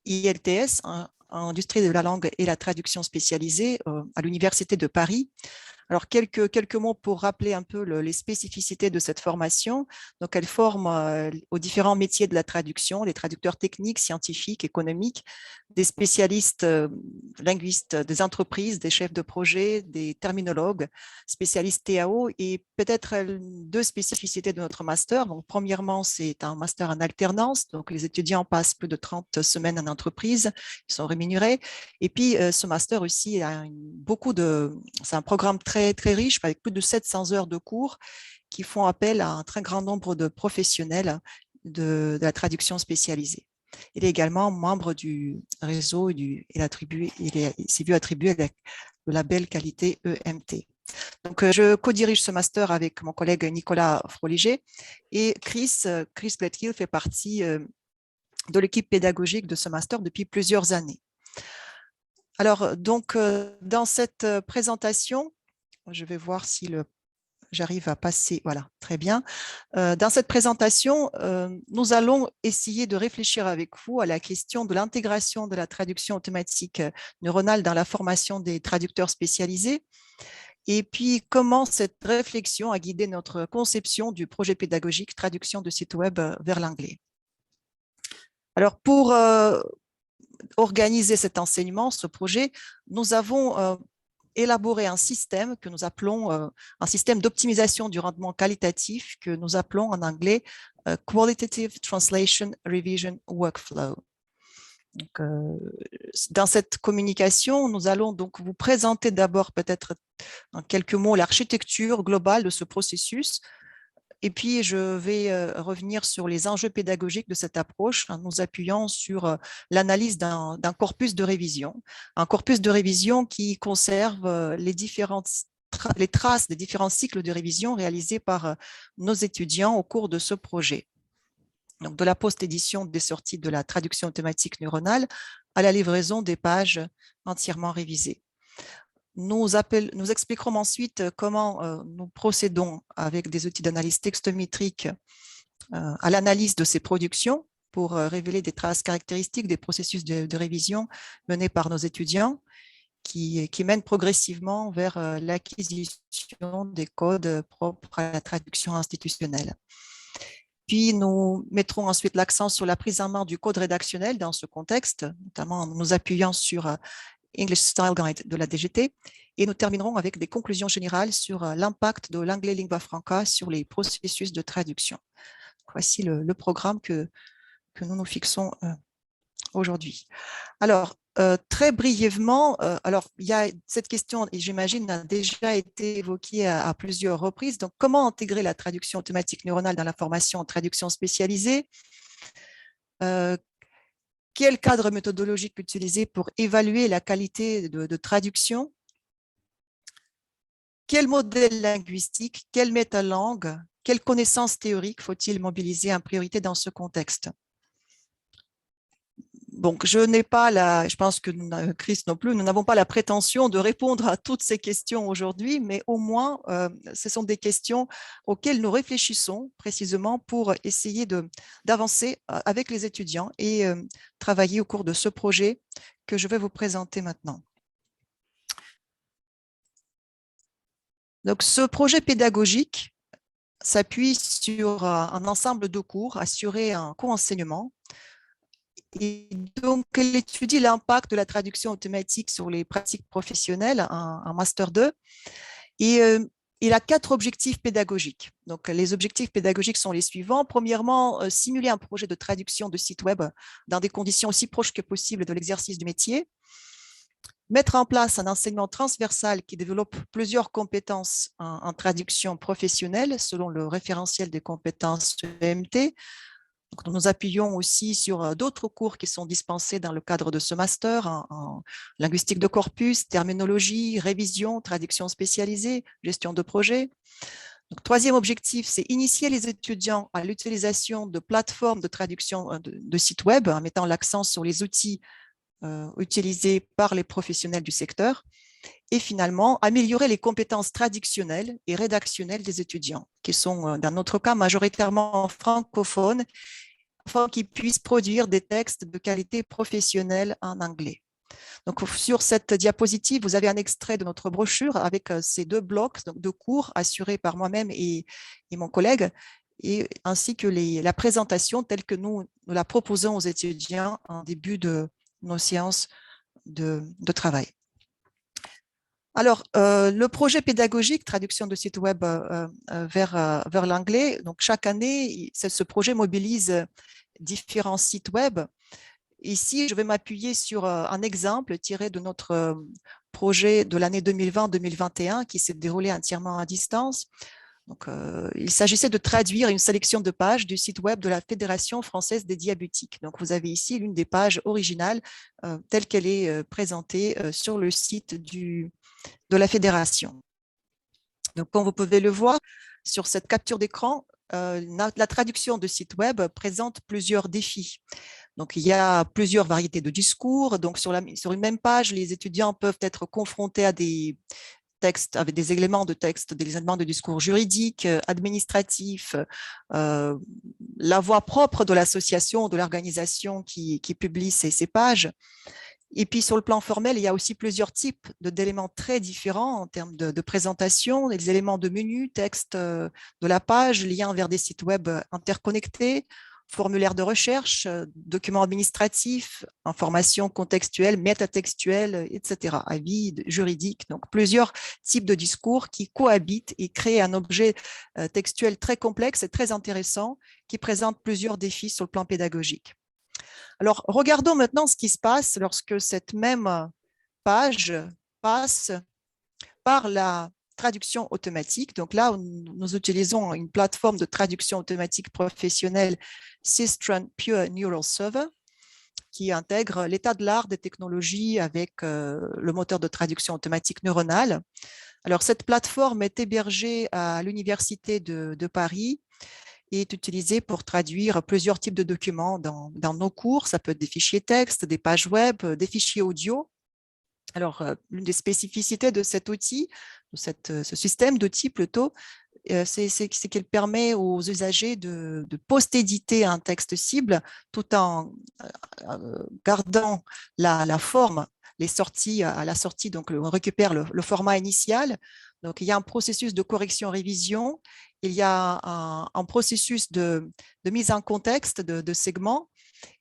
ILTS, en industrie de la langue et la traduction spécialisée à l'Université de Paris. Alors, quelques mots pour rappeler un peu les spécificités de cette formation. Donc, elle forme aux différents métiers de la traduction, les traducteurs techniques, scientifiques, économiques, des spécialistes linguistes des entreprises, des chefs de projet, des terminologues, spécialistes TAO, et peut-être deux spécificités de notre master. Donc, premièrement, c'est un master en alternance. Donc, les étudiants passent plus de 30 semaines en entreprise, ils sont rémunérés. Et puis, ce master aussi a c'est un programme très riche, avec plus de 700 heures de cours qui font appel à un très grand nombre de professionnels de la traduction spécialisée. Il est également membre du réseau il s'est vu attribuer le label qualité EMT. Donc, je co-dirige ce master avec mon collègue Nicolas Froliger et Chris Gledhill fait partie de l'équipe pédagogique de ce master depuis plusieurs années. Alors, donc, dans cette présentation, je vais voir si j'arrive à passer. Voilà, très bien. Dans cette présentation, nous allons essayer de réfléchir avec vous à la question de l'intégration de la traduction automatique neuronale dans la formation des traducteurs spécialisés et puis comment cette réflexion a guidé notre conception du projet pédagogique traduction de site web vers l'anglais. Alors, pour organiser cet enseignement, ce projet, nous avons élaborer un système que nous appelons un système d'optimisation du rendement qualitatif que nous appelons en anglais Qualitative Translation Revision Workflow. Donc, dans cette communication, nous allons donc vous présenter d'abord peut-être en quelques mots l'architecture globale de ce processus. Et puis, je vais revenir sur les enjeux pédagogiques de cette approche en nous appuyant sur l'analyse d'un corpus de révision. Un corpus de révision qui conserve les traces des différents cycles de révision réalisés par nos étudiants au cours de ce projet. Donc, de la post-édition des sorties de la traduction automatique neuronale à la livraison des pages entièrement révisées. Nous expliquerons ensuite comment nous procédons avec des outils d'analyse textométrique à l'analyse de ces productions pour révéler des traces caractéristiques des processus de révision menés par nos étudiants qui mènent progressivement vers l'acquisition des codes propres à la traduction institutionnelle. Puis, nous mettrons ensuite l'accent sur la prise en main du code rédactionnel dans ce contexte, notamment en nous appuyant sur English Style Guide de la DGT, et nous terminerons avec des conclusions générales sur l'impact de l'anglais lingua franca sur les processus de traduction. Voici le programme que nous nous fixons aujourd'hui. Alors, très brièvement, il y a cette question, et j'imagine, a déjà été évoquée à plusieurs reprises. Donc, comment intégrer la traduction automatique neuronale dans la formation en traduction spécialisée? Quel cadre méthodologique utiliser pour évaluer la qualité de traduction? Quel modèle linguistique, quelle métalangue, quelles connaissances théoriques faut-il mobiliser en priorité dans ce contexte? Donc, je pense que Chris non plus, nous n'avons pas la prétention de répondre à toutes ces questions aujourd'hui, mais au moins, ce sont des questions auxquelles nous réfléchissons précisément pour essayer d'avancer avec les étudiants et travailler au cours de ce projet que je vais vous présenter maintenant. Donc, ce projet pédagogique s'appuie sur un ensemble de cours assurés en co-enseignement. Et donc, elle étudie l'impact de la traduction automatique sur les pratiques professionnelles en Master 2. Et il a 4 objectifs pédagogiques. Donc, les objectifs pédagogiques sont les suivants. Premièrement, simuler un projet de traduction de site web dans des conditions aussi proches que possible de l'exercice du métier. Mettre en place un enseignement transversal qui développe plusieurs compétences en traduction professionnelle selon le référentiel des compétences EMT. Donc, nous nous appuyons aussi sur d'autres cours qui sont dispensés dans le cadre de ce master en linguistique de corpus, terminologie, révision, traduction spécialisée, gestion de projet. Donc, troisième objectif, c'est initier les étudiants à l'utilisation de plateformes de traduction de sites web en mettant l'accent sur les outils utilisés par les professionnels du secteur. Et finalement, améliorer les compétences traductionnelles et rédactionnelles des étudiants, qui sont, dans notre cas, majoritairement francophones, afin qu'ils puissent produire des textes de qualité professionnelle en anglais. Donc, sur cette diapositive, vous avez un extrait de notre brochure avec ces 2 blocs de cours assurés par moi-même et mon collègue, ainsi que la présentation telle que nous la proposons aux étudiants en début de nos séances de travail. Alors, le projet pédagogique, traduction de site web vers l'anglais, donc chaque année, ce projet mobilise différents sites web. Ici, je vais m'appuyer sur un exemple tiré de notre projet de l'année 2020-2021 qui s'est déroulé entièrement à distance. Donc, il s'agissait de traduire une sélection de pages du site web de la Fédération française des diabétiques. Donc, vous avez ici l'une des pages originales telle qu'elle est présentée sur le site de la Fédération. Donc, comme vous pouvez le voir sur cette capture d'écran, la traduction de site web présente plusieurs défis. Donc, il y a plusieurs variétés de discours. Donc, sur une même page, les étudiants peuvent être confrontés à des textes avec des éléments de texte, des éléments de discours juridiques, administratifs, la voix propre de l'association, de l'organisation qui publie ces pages. Et puis, sur le plan formel, il y a aussi plusieurs types d'éléments très différents en termes de présentation, des éléments de menu, texte de la page, liens vers des sites web interconnectés, formulaire de recherche, documents administratifs, informations contextuelles, métatextuelles, etc., avis juridiques. Donc, plusieurs types de discours qui cohabitent et créent un objet textuel très complexe et très intéressant qui présente plusieurs défis sur le plan pédagogique. Alors, regardons maintenant ce qui se passe lorsque cette même page passe par la traduction automatique. Donc là, nous utilisons une plateforme de traduction automatique professionnelle, Systron Pure Neural Server, qui intègre l'état de l'art des technologies avec le moteur de traduction automatique neuronale. Alors, cette plateforme est hébergée à l'Université de Paris et est utilisée pour traduire plusieurs types de documents dans nos cours. Ça peut être des fichiers texte, des pages web, des fichiers audio. Alors, l'une des spécificités de cet outil, de ce système d'outils plutôt, c'est qu'il permet aux usagers de post-éditer un texte cible tout en gardant la forme, les sorties à la sortie, donc on récupère le format initial. Donc, il y a un processus de correction-révision, il y a un processus de mise en contexte de segments,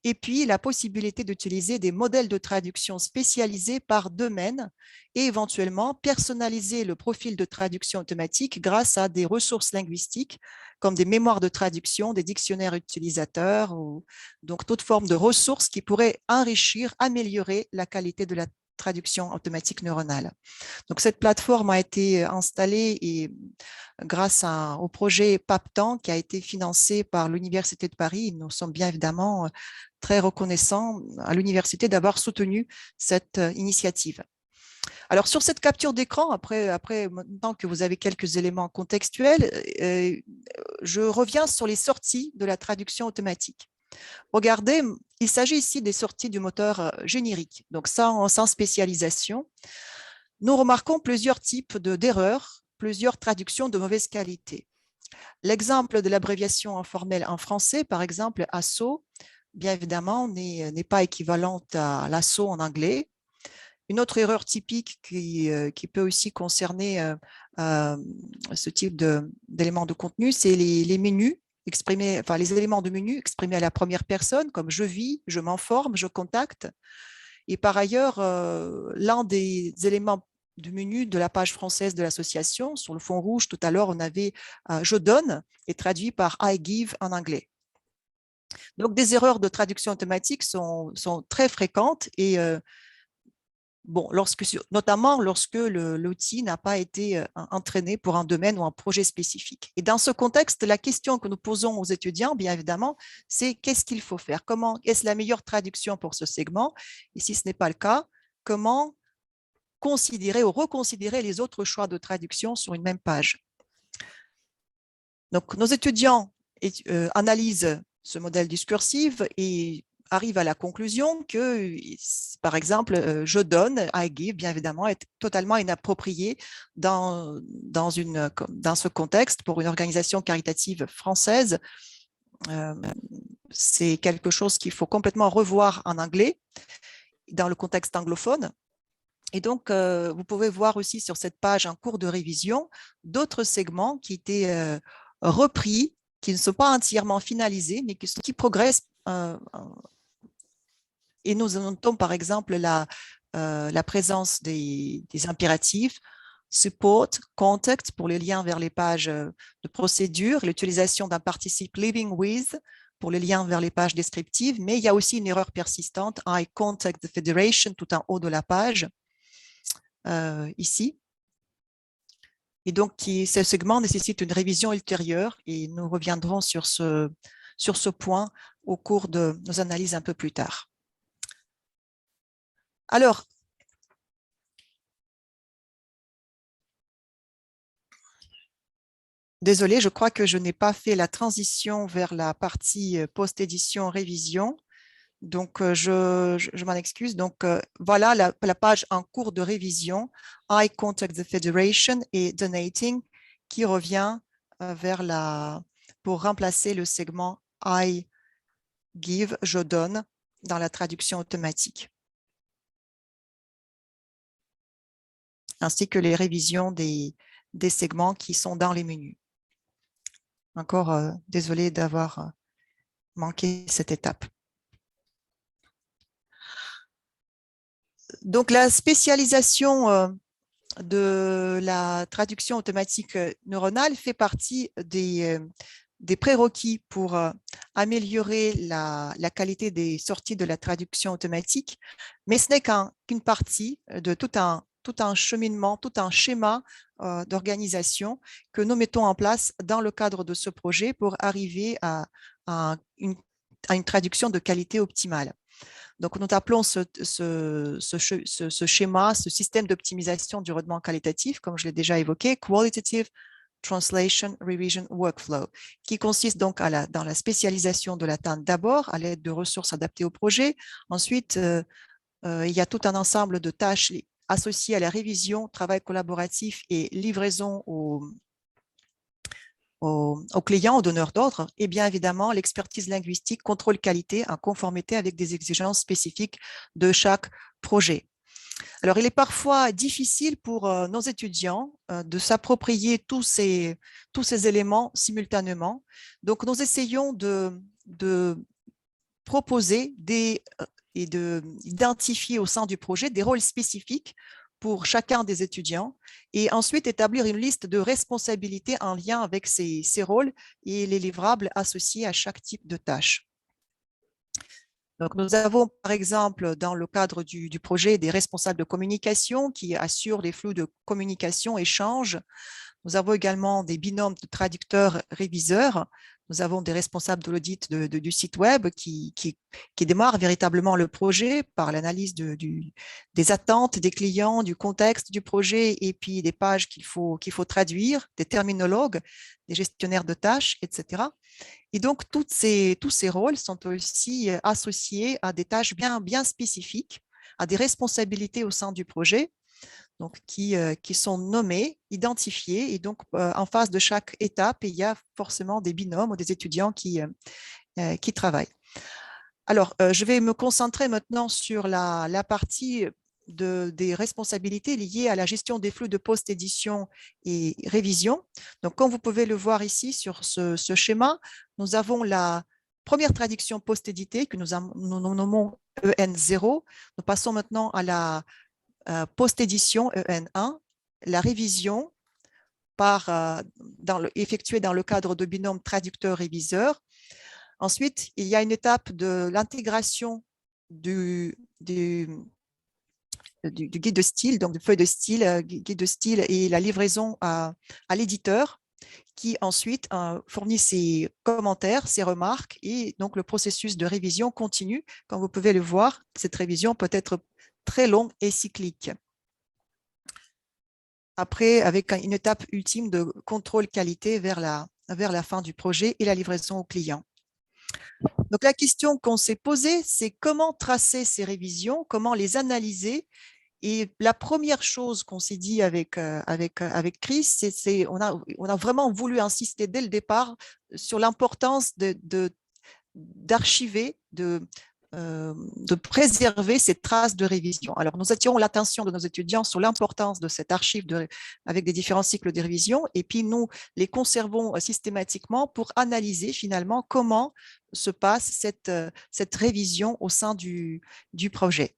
et puis la possibilité d'utiliser des modèles de traduction spécialisés par domaine et éventuellement personnaliser le profil de traduction automatique grâce à des ressources linguistiques comme des mémoires de traduction, des dictionnaires utilisateurs, ou donc toute forme de ressources qui pourraient enrichir, améliorer la qualité de la traduction automatique neuronale. Donc, cette plateforme a été installée et grâce au projet PAPTAN qui a été financé par l'Université de Paris. Nous sommes bien évidemment très reconnaissants à l'université d'avoir soutenu cette initiative. Alors, sur cette capture d'écran, après, maintenant que vous avez quelques éléments contextuels, je reviens sur les sorties de la traduction automatique. Regardez, il s'agit ici des sorties du moteur générique, donc sans spécialisation. Nous remarquons plusieurs types d'erreurs, plusieurs traductions de mauvaise qualité. L'exemple de l'abréviation informelle en français, par exemple, ASSO, bien évidemment, n'est pas équivalente à l'ASSO en anglais. Une autre erreur typique qui peut aussi concerner ce type d'éléments de contenu, c'est les menus exprimés, enfin les éléments de menu exprimés à la première personne, comme je vis, je m'informe, je contacte. Et par ailleurs, l'un des éléments du menu de la page française de l'association, sur le fond rouge, tout à l'heure, on avait « je donne » et traduit par « I give » en anglais. Donc, des erreurs de traduction automatique sont très fréquentes et bon, notamment lorsque l'outil n'a pas été entraîné pour un domaine ou un projet spécifique. Et dans ce contexte, la question que nous posons aux étudiants, bien évidemment, c'est qu'est-ce qu'il faut faire? Comment est-ce la meilleure traduction pour ce segment? Et si ce n'est pas le cas, comment considérer ou reconsidérer les autres choix de traduction sur une même page? Donc, nos étudiants analysent ce modèle discursif et arrive à la conclusion que, par exemple, je donne, I give, bien évidemment, est totalement inapproprié dans ce contexte pour une organisation caritative française. C'est quelque chose qu'il faut complètement revoir en anglais, dans le contexte anglophone. Et donc, vous pouvez voir aussi sur cette page en cours de révision d'autres segments qui étaient repris, qui ne sont pas entièrement finalisés, mais qui progressent. Et nous notons par exemple la présence des impératifs, support, contact pour les liens vers les pages de procédure, l'utilisation d'un participe living with pour les liens vers les pages descriptives, mais il y a aussi une erreur persistante, I contact the federation tout en haut de la page, ici. Et donc, ce segment nécessite une révision ultérieure et nous reviendrons sur ce point au cours de nos analyses un peu plus tard. Alors, désolée, je crois que je n'ai pas fait la transition vers la partie post-édition-révision. Donc, je m'en excuse. Donc, voilà la page en cours de révision, I contact the federation et donating, qui revient pour remplacer le segment I give, je donne, dans la traduction automatique. Ainsi que les révisions des segments qui sont dans les menus. Encore désolé d'avoir manqué cette étape. Donc, la spécialisation de la traduction automatique neuronale fait partie des des prérequis pour améliorer la qualité des sorties de la traduction automatique, mais ce n'est qu'une partie de tout un cheminement, tout un schéma d'organisation que nous mettons en place dans le cadre de ce projet pour arriver à une traduction de qualité optimale. Donc, nous appelons ce schéma, ce système d'optimisation du rendement qualitatif, comme je l'ai déjà évoqué, Qualitative Translation Revision Workflow, qui consiste donc dans la spécialisation de la TAN d'abord, à l'aide de ressources adaptées au projet. Ensuite, il y a tout un ensemble de tâches associées à la révision, travail collaboratif et livraison aux clients, aux donneurs d'ordre, et bien évidemment l'expertise linguistique, contrôle qualité en conformité avec des exigences spécifiques de chaque projet. Alors, il est parfois difficile pour nos étudiants de s'approprier tous ces éléments simultanément. Donc, nous essayons de proposer et d'identifier au sein du projet des rôles spécifiques pour chacun des étudiants et ensuite établir une liste de responsabilités en lien avec ces rôles et les livrables associés à chaque type de tâche. Donc, nous avons, par exemple, dans le cadre du projet, des responsables de communication qui assurent les flux de communication, échanges. Nous avons également des binômes de traducteurs-réviseurs. Nous avons des responsables de l'audit du site web qui démarrent véritablement le projet par l'analyse des attentes des clients, du contexte du projet et puis des pages qu'il faut traduire, des terminologues, des gestionnaires de tâches, etc. Et donc, tous ces rôles sont aussi associés à des tâches bien spécifiques, à des responsabilités au sein du projet, donc qui sont nommées, identifiées, et donc en face de chaque étape, il y a forcément des binômes ou des étudiants qui travaillent. Alors, je vais me concentrer maintenant sur la partie des responsabilités liées à la gestion des flux de post-édition et révision. Donc, comme vous pouvez le voir ici sur ce schéma, nous avons la première traduction post-éditée que nous nommons EN0. Nous passons maintenant à la post-édition EN1, la révision effectuée dans le cadre de binôme traducteur-réviseur. Ensuite, il y a une étape de l'intégration du guide de style, donc de feuille de style, guide de style et la livraison à l'éditeur qui ensuite fournit ses commentaires, ses remarques et donc le processus de révision continue. Comme vous pouvez le voir, cette révision peut être très longue et cyclique. Après, avec une étape ultime de contrôle qualité vers la fin du projet et la livraison au client. Donc, la question qu'on s'est posée, c'est comment tracer ces révisions, comment les analyser. Et la première chose qu'on s'est dit avec Chris, c'est on a vraiment voulu insister dès le départ sur l'importance d'archiver, de préserver ces traces de révision. Alors, nous attirons l'attention de nos étudiants sur l'importance de cette archive avec des différents cycles de révision, et puis nous les conservons systématiquement pour analyser finalement comment se passe cette révision au sein du projet.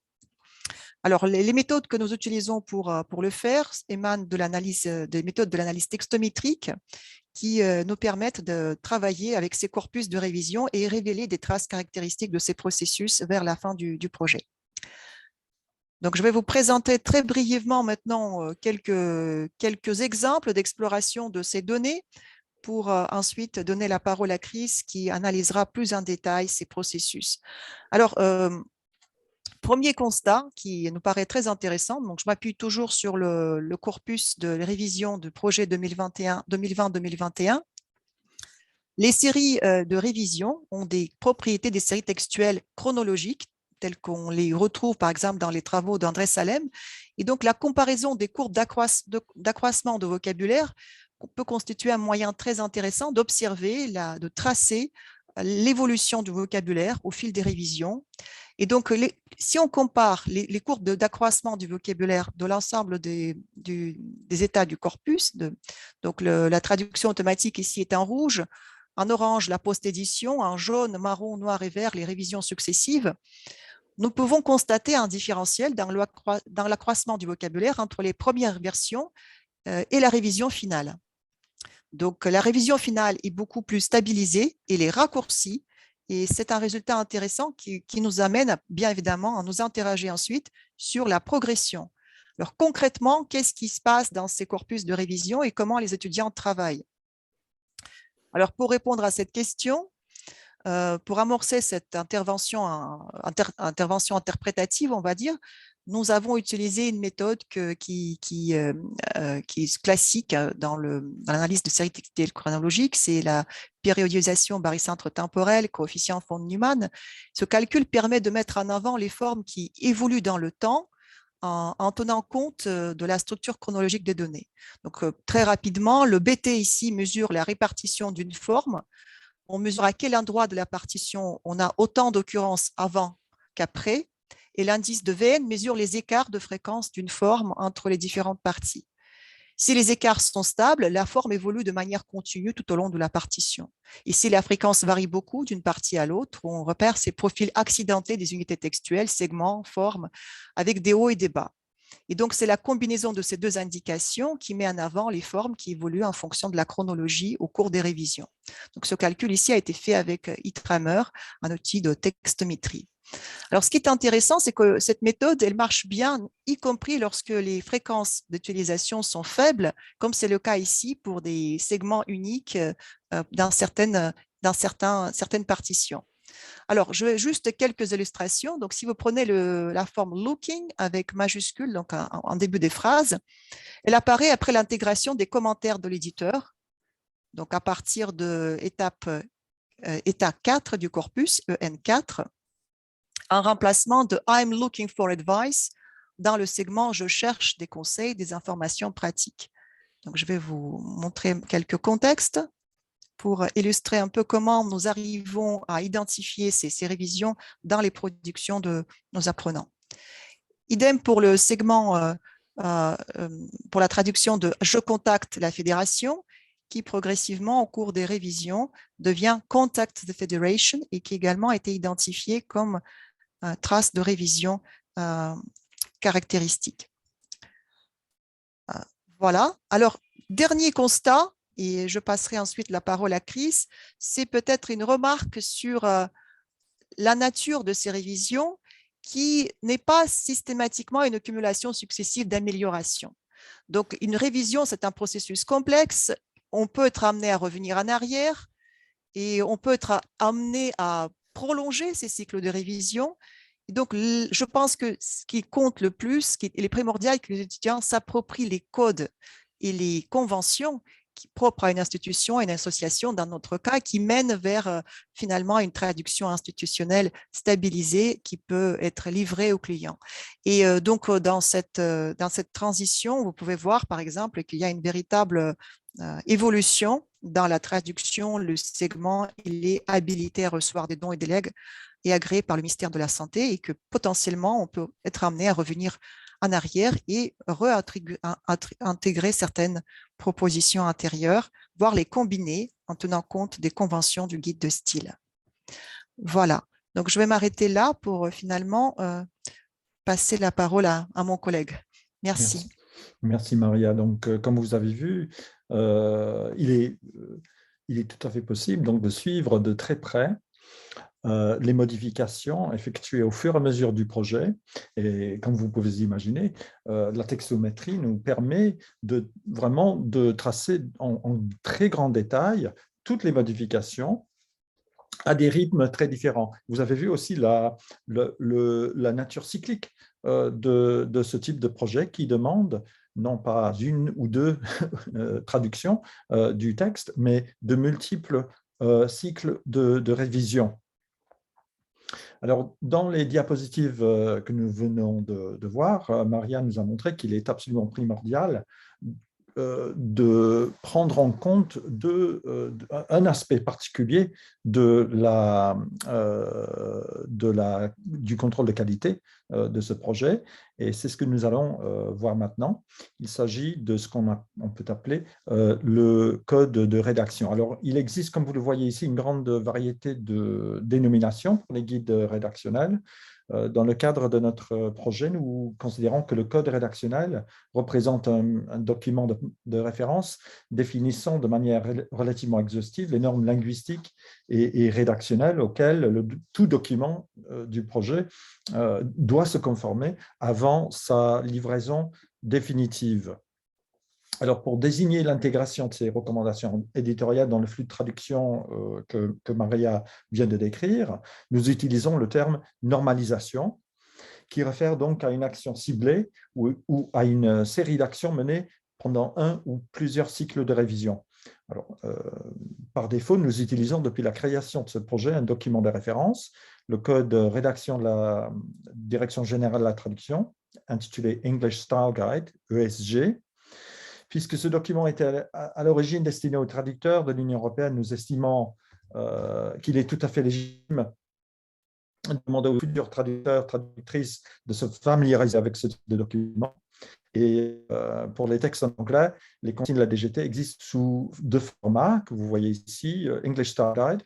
Alors, les méthodes que nous utilisons pour le faire émanent des méthodes de l'analyse textométrique qui nous permettent de travailler avec ces corpus de révision et révéler des traces caractéristiques de ces processus vers la fin du projet. Donc, je vais vous présenter très brièvement maintenant quelques exemples d'exploration de ces données pour ensuite donner la parole à Chris qui analysera plus en détail ces processus. Alors, premier constat qui nous paraît très intéressant, donc je m'appuie toujours sur le corpus de révision du projet 2020-2021. Les séries de révision ont des propriétés des séries textuelles chronologiques, telles qu'on les retrouve par exemple dans les travaux d'André Salem. Et donc la comparaison des courbes d'accroissement de vocabulaire peut constituer un moyen très intéressant d'observer, de tracer l'évolution du vocabulaire au fil des révisions. Et donc, si on compare les courbes d'accroissement du vocabulaire de l'ensemble des états du corpus, donc la traduction automatique ici est en rouge, en orange la post-édition, en jaune, marron, noir et vert les révisions successives, nous pouvons constater un différentiel dans l'accroissement du vocabulaire entre les premières versions et la révision finale. Donc, la révision finale est beaucoup plus stabilisée et les raccourcis. Et c'est un résultat intéressant qui nous amène, bien évidemment, à nous interroger ensuite sur la progression. Alors, concrètement, qu'est-ce qui se passe dans ces corpus de révision et comment les étudiants travaillent? Alors, pour répondre à cette question, pour amorcer cette intervention interprétative, on va dire, nous avons utilisé une méthode qui est classique dans l'analyse de série textuelle chronologique, c'est la périodisation barycentre temporelle, coefficient von Neumann. Ce calcul permet de mettre en avant les formes qui évoluent dans le temps en tenant compte de la structure chronologique des données. Donc, très rapidement, le BT ici mesure la répartition d'une forme. On mesure à quel endroit de la partition on a autant d'occurrences avant qu'après, et l'indice de Vn mesure les écarts de fréquence d'une forme entre les différentes parties. Si les écarts sont stables, la forme évolue de manière continue tout au long de la partition. Et si la fréquence varie beaucoup d'une partie à l'autre, on repère ces profils accidentés des unités textuelles, segments, formes, avec des hauts et des bas. Et donc, c'est la combinaison de ces deux indications qui met en avant les formes qui évoluent en fonction de la chronologie au cours des révisions. Donc, ce calcul ici a été fait avec Itrammer, un outil de textométrie. Alors, ce qui est intéressant, c'est que cette méthode, elle marche bien, y compris lorsque les fréquences d'utilisation sont faibles, comme c'est le cas ici pour des segments uniques dans certaines partitions. Alors, je vais juste quelques illustrations. Donc, si vous prenez la forme looking avec majuscule, donc en début des phrases, elle apparaît après l'intégration des commentaires de l'éditeur, donc à partir de état 4 du corpus, EN4, en remplacement de I'm looking for advice dans le segment je cherche des conseils, des informations pratiques. Donc, je vais vous montrer quelques contextes pour illustrer un peu comment nous arrivons à identifier ces révisions dans les productions de nos apprenants. Idem pour le segment, pour la traduction de « Je contacte la fédération », qui progressivement, au cours des révisions, devient « Contact the Federation » et qui également a été identifié comme trace de révision caractéristique. Voilà. Alors, dernier constat, et je passerai ensuite la parole à Chris, c'est peut-être une remarque sur la nature de ces révisions qui n'est pas systématiquement une accumulation successive d'améliorations. Donc, une révision, c'est un processus complexe. On peut être amené à revenir en arrière et on peut être amené à prolonger ces cycles de révision. Et donc, je pense que ce qui compte le plus, il est primordial que les étudiants s'approprient les codes et les conventions propres à une institution et une association, dans notre cas, qui mènent vers finalement une traduction institutionnelle stabilisée qui peut être livrée aux clients. Et donc, dans cette transition, vous pouvez voir, par exemple, qu'il y a une véritable évolution dans la traduction. Le segment, il est habilité à recevoir des dons et des legs et agréé par le ministère de la Santé, et que potentiellement, on peut être amené à revenir en arrière et réintégrer certaines propositions antérieures, voire les combiner en tenant compte des conventions du guide de style. Voilà. Donc, je vais m'arrêter là pour finalement passer la parole à mon collègue. Merci. Merci Maria. Donc, comme vous avez vu, il est tout à fait possible donc, de suivre de très près les modifications effectuées au fur et à mesure du projet. Et comme vous pouvez imaginer, la textométrie nous permet vraiment de tracer en très grand détail toutes les modifications à des rythmes très différents. Vous avez vu aussi la nature cyclique de ce type de projet qui demande non pas une ou deux traductions du texte, mais de multiples cycles de révision. Alors, dans les diapositives que nous venons de voir, Maria nous a montré qu'il est absolument primordial de prendre en compte un aspect particulier du contrôle de qualité de ce projet. Et c'est ce que nous allons voir maintenant. Il s'agit de ce qu'on peut appeler le code de rédaction. Alors, il existe, comme vous le voyez ici, une grande variété de dénominations pour les guides rédactionnels. Dans le cadre de notre projet, nous considérons que le code rédactionnel représente un document de référence définissant de manière relativement exhaustive les normes linguistiques et rédactionnelles auxquelles tout document du projet doit se conformer avant sa livraison définitive. Alors, pour désigner l'intégration de ces recommandations éditoriales dans le flux de traduction que Maria vient de décrire, nous utilisons le terme « normalisation » qui réfère donc à une action ciblée ou à une série d'actions menées pendant un ou plusieurs cycles de révision. Alors, par défaut, nous utilisons depuis la création de ce projet un document de référence, le code de rédaction de la Direction générale de la traduction, intitulé English Style Guide, ESG. Puisque ce document était à l'origine destiné aux traducteurs de l'Union européenne, nous estimons qu'il est tout à fait légitime de demander aux futurs traducteurs, traductrices de se familiariser avec ce type de document. Et pour les textes en anglais, les consignes de la DGT existent sous deux formats que vous voyez ici, English Style Guide,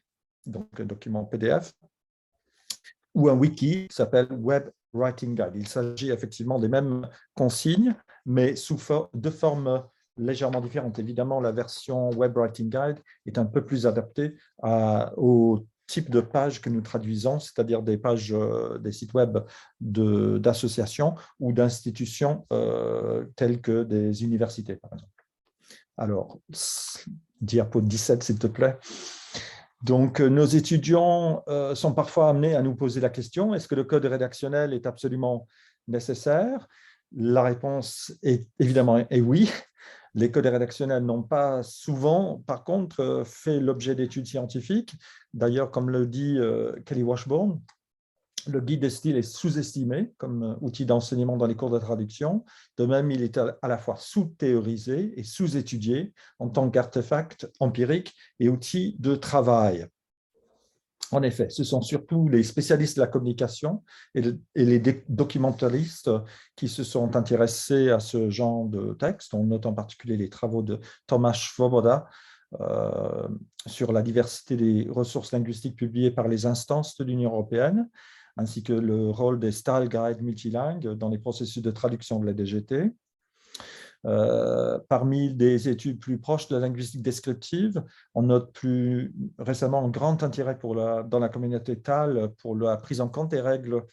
donc un document PDF, ou un wiki qui s'appelle Web Writing Guide. Il s'agit effectivement des mêmes consignes, mais sous deux formes légèrement différentes. Évidemment, la version Web Writing Guide est un peu plus adaptée au type de pages que nous traduisons, c'est-à-dire des pages, des sites web d'associations ou d'institutions telles que des universités, par exemple. Alors, diapo 17, s'il te plaît. Donc, nos étudiants sont parfois amenés à nous poser la question, est-ce que le code rédactionnel est absolument nécessaire? La réponse est évidemment oui. Les codes rédactionnels n'ont pas souvent, par contre, fait l'objet d'études scientifiques. D'ailleurs, comme le dit Kelly Washburn, le guide de style est sous-estimé comme outil d'enseignement dans les cours de traduction. De même, il est à la fois sous-théorisé et sous-étudié en tant qu'artefact empirique et outil de travail. En effet, ce sont surtout les spécialistes de la communication et les documentaristes qui se sont intéressés à ce genre de texte. On note en particulier les travaux de Tomasz Swoboda sur la diversité des ressources linguistiques publiées par les instances de l'Union européenne, ainsi que le rôle des style guides multilingues dans les processus de traduction de la DGT. Parmi des études plus proches de la linguistique descriptive, on note plus récemment un grand intérêt dans la communauté TAL pour la prise en compte des règles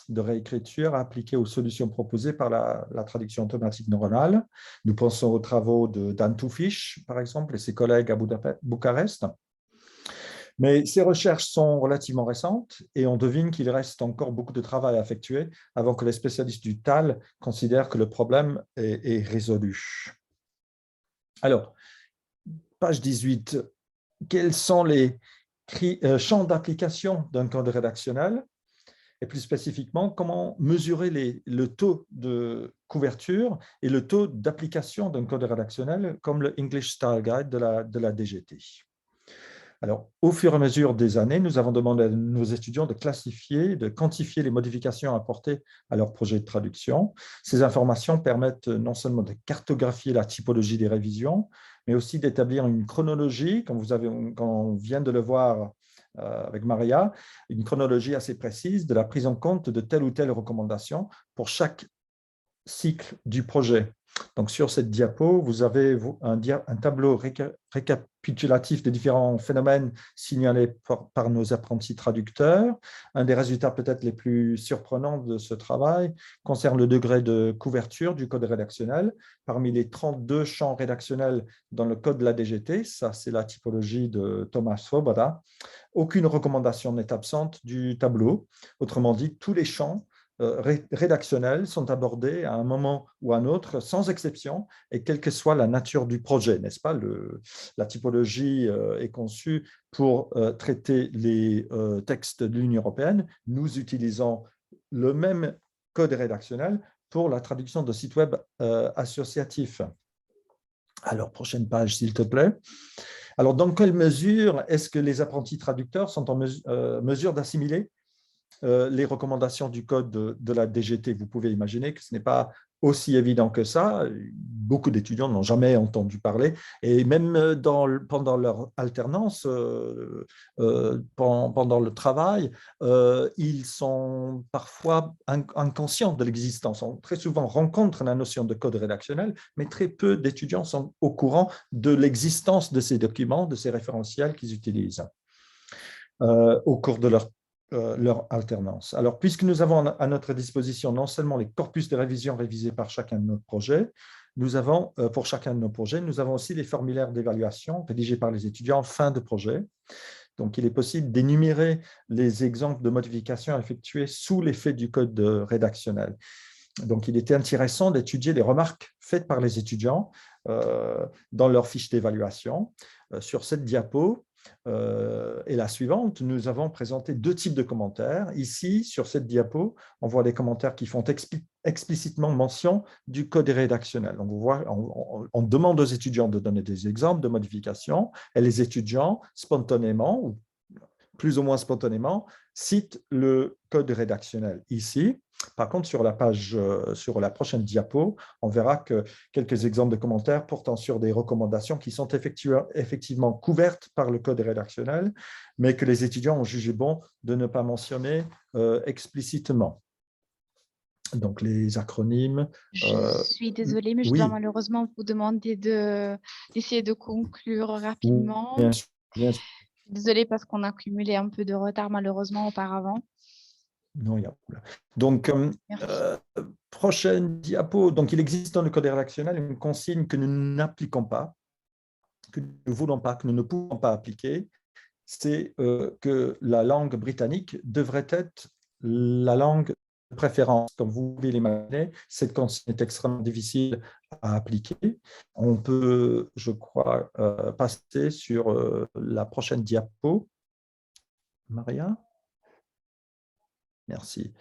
de réécriture appliquées aux solutions proposées par la traduction automatique neuronale. Nous pensons aux travaux de Dan Tuffish, par exemple, et ses collègues à Bucarest. Mais ces recherches sont relativement récentes et on devine qu'il reste encore beaucoup de travail à effectuer avant que les spécialistes du TAL considèrent que le problème est résolu. Alors, page 18, quels sont les champs d'application d'un code rédactionnel? Et plus spécifiquement, comment mesurer le taux de couverture et le taux d'application d'un code rédactionnel comme le English Style Guide de la DGT? Alors, au fur et à mesure des années, nous avons demandé à nos étudiants de classifier, de quantifier les modifications apportées à leur projet de traduction. Ces informations permettent non seulement de cartographier la typologie des révisions, mais aussi d'établir une chronologie, comme on vient de le voir avec Maria, une chronologie assez précise de la prise en compte de telle ou telle recommandation pour chaque cycle du projet. Donc, sur cette diapo, vous avez un tableau récapitulatif des différents phénomènes signalés par nos apprentis traducteurs. Un des résultats peut-être les plus surprenants de ce travail concerne le degré de couverture du code rédactionnel. Parmi les 32 champs rédactionnels dans le code de la DGT, ça c'est la typologie de Tomasz Swoboda, aucune recommandation n'est absente du tableau. Autrement dit, tous les champs rédactionnels sont abordés à un moment ou à un autre, sans exception, et quelle que soit la nature du projet, n'est-ce pas? La typologie est conçue pour traiter les textes de l'Union européenne. Nous utilisons le même code rédactionnel pour la traduction de sites web associatifs. Alors, prochaine page, s'il te plaît. Alors, dans quelle mesure est-ce que les apprentis traducteurs sont en mesure d'assimiler les recommandations du code de la DGT? Vous pouvez imaginer que ce n'est pas aussi évident que ça, beaucoup d'étudiants n'ont jamais entendu parler, et même pendant leur alternance, pendant le travail, ils sont parfois inconscients de l'existence. On très souvent rencontre la notion de code rédactionnel, mais très peu d'étudiants sont au courant de l'existence de ces documents, de ces référentiels qu'ils utilisent au cours de leur alternance. Alors, puisque nous avons à notre disposition non seulement les corpus de révision révisés par chacun de nos projets, nous avons, pour chacun de nos projets, nous avons aussi les formulaires d'évaluation rédigés par les étudiants en fin de projet. Donc, il est possible d'énumérer les exemples de modifications effectuées sous l'effet du code rédactionnel. Donc, il était intéressant d'étudier les remarques faites par les étudiants dans leur fiche d'évaluation. Sur cette diapo et la suivante, nous avons présenté 2 types de commentaires. Ici, sur cette diapo, on voit les commentaires qui font explicitement mention du code rédactionnel. Donc, on demande aux étudiants de donner des exemples de modifications et les étudiants, spontanément ou plus ou moins spontanément, citent le code rédactionnel ici. Par contre, sur la prochaine diapo, on verra que quelques exemples de commentaires portant sur des recommandations qui sont effectivement couvertes par le code rédactionnel, mais que les étudiants ont jugé bon de ne pas mentionner explicitement. Donc, les acronymes… Je suis désolée, mais je dois malheureusement vous demander d'essayer de conclure rapidement. Bien sûr, bien sûr. Désolée parce qu'on a cumulé un peu de retard malheureusement auparavant. Non, il y a pas. Donc, prochaine diapo. Donc, il existe dans le code rédactionnel une consigne que nous n'appliquons pas, que nous ne voulons pas, que nous ne pouvons pas appliquer. C'est que la langue britannique devrait être la langue de préférence. Comme vous pouvez l'imaginer, cette consigne est extrêmement difficile à appliquer. On peut, je crois, passer sur la prochaine diapo. Maria ? Merci.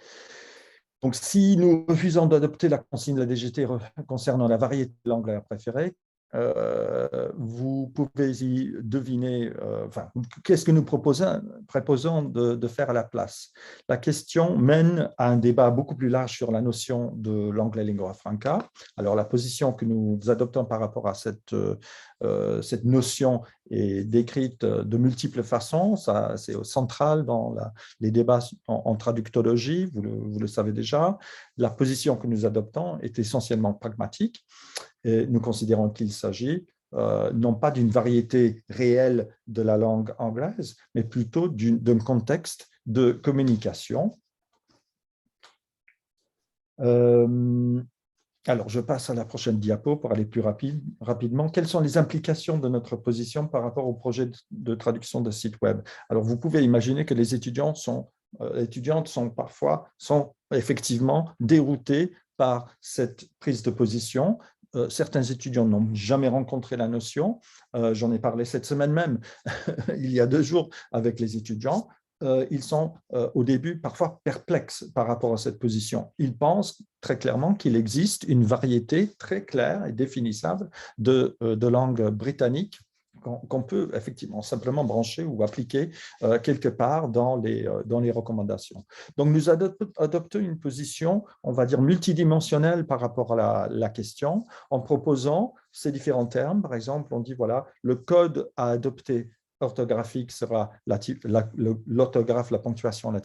Donc, si nous refusons d'adopter la consigne de la DGT concernant la variété de langue préférée, vous pouvez y deviner qu'est-ce que nous proposons de faire à la place. La question mène à un débat beaucoup plus large sur la notion de l'anglais lingua franca. Alors, la position que nous adoptons par rapport à cette notion est décrite de multiples façons. C'est central dans les débats en traductologie, vous le savez déjà. La position que nous adoptons est essentiellement pragmatique. Et nous considérons qu'il s'agit non pas d'une variété réelle de la langue anglaise, mais plutôt d'un contexte de communication. Alors, je passe à la prochaine diapo pour aller plus rapidement. Quelles sont les implications de notre position par rapport au projet de traduction de site web? Alors, vous pouvez imaginer que les étudiantes sont effectivement déroutés par cette prise de position. Certains étudiants n'ont jamais rencontré la notion. J'en ai parlé cette semaine même, il y a 2 jours, avec les étudiants. Ils sont au début parfois perplexes par rapport à cette position. Ils pensent très clairement qu'il existe une variété très claire et définissable de langue britannique qu'on peut effectivement simplement brancher ou appliquer quelque part dans les recommandations. Donc, nous adoptons une position, on va dire, multidimensionnelle par rapport à la question, en proposant ces différents termes. Par exemple, on dit, voilà, le code à adopter orthographique sera l'orthographe, la ponctuation, la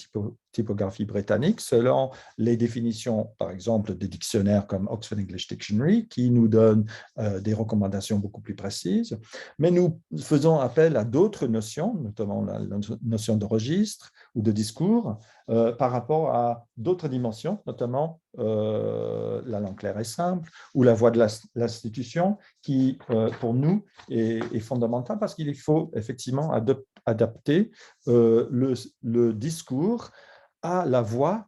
typographie britannique, selon les définitions, par exemple, des dictionnaires comme Oxford English Dictionary, qui nous donnent des recommandations beaucoup plus précises. Mais nous faisons appel à d'autres notions, notamment la notion de registre ou de discours, par rapport à d'autres dimensions, notamment la langue claire et simple ou la voix de l'institution, qui, pour nous, est fondamentale parce qu'il faut effectivement adapter le discours à la voix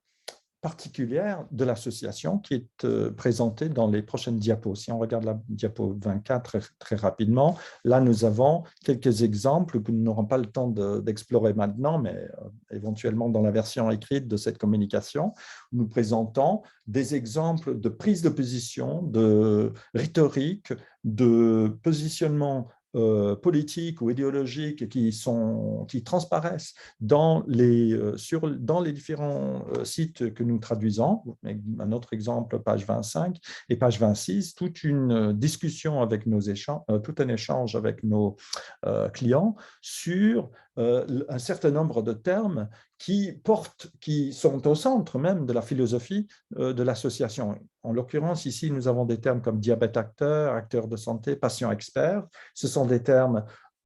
particulière de l'association qui est présentée dans les prochaines diapos. Si on regarde la diapo 24 très rapidement, là nous avons quelques exemples que nous n'aurons pas le temps d'explorer maintenant, mais éventuellement dans la version écrite de cette communication, nous présentons des exemples de prise de position, de rhétorique, de positionnement politiques ou idéologiques qui transparaissent dans les différents sites que nous traduisons. Un autre exemple, page 25 et page 26, toute une discussion avec tout un échange avec nos clients sur un certain nombre de termes qui sont au centre même de la philosophie de l'association. En l'occurrence, ici, nous avons des termes comme diabète acteur, acteur de santé, patient expert. Ce sont des termes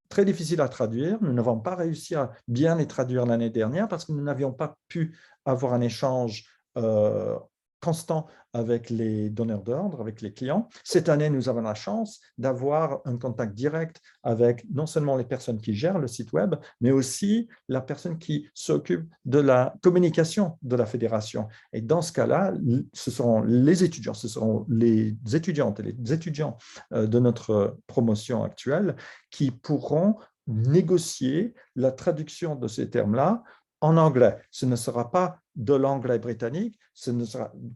très difficiles à traduire. Nous n'avons pas réussi à bien les traduire l'année dernière parce que nous n'avions pas pu avoir un échange constant avec les donneurs d'ordre, avec les clients. Cette année, nous avons la chance d'avoir un contact direct avec non seulement les personnes qui gèrent le site web, mais aussi la personne qui s'occupe de la communication de la fédération. Et dans ce cas-là, ce seront les étudiantes et les étudiants de notre promotion actuelle qui pourront négocier la traduction de ces termes-là en anglais. Ce ne sera pas de l'anglais britannique,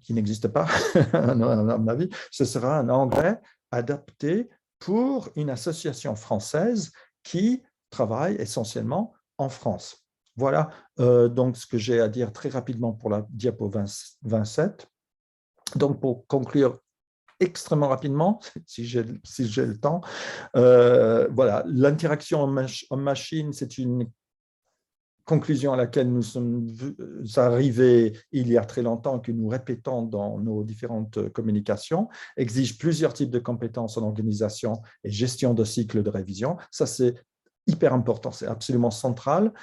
qui n'existe pas, à mon avis, ce sera un anglais adapté pour une association française qui travaille essentiellement en France. Voilà donc ce que j'ai à dire très rapidement pour la diapo 27. Donc pour conclure extrêmement rapidement, si j'ai le temps, voilà, l'interaction homme-machine, c'est une conclusion à laquelle nous sommes arrivés il y a très longtemps, que nous répétons dans nos différentes communications, exige plusieurs types de compétences en organisation et gestion de cycle de révision. Ça, c'est hyper important, c'est absolument central.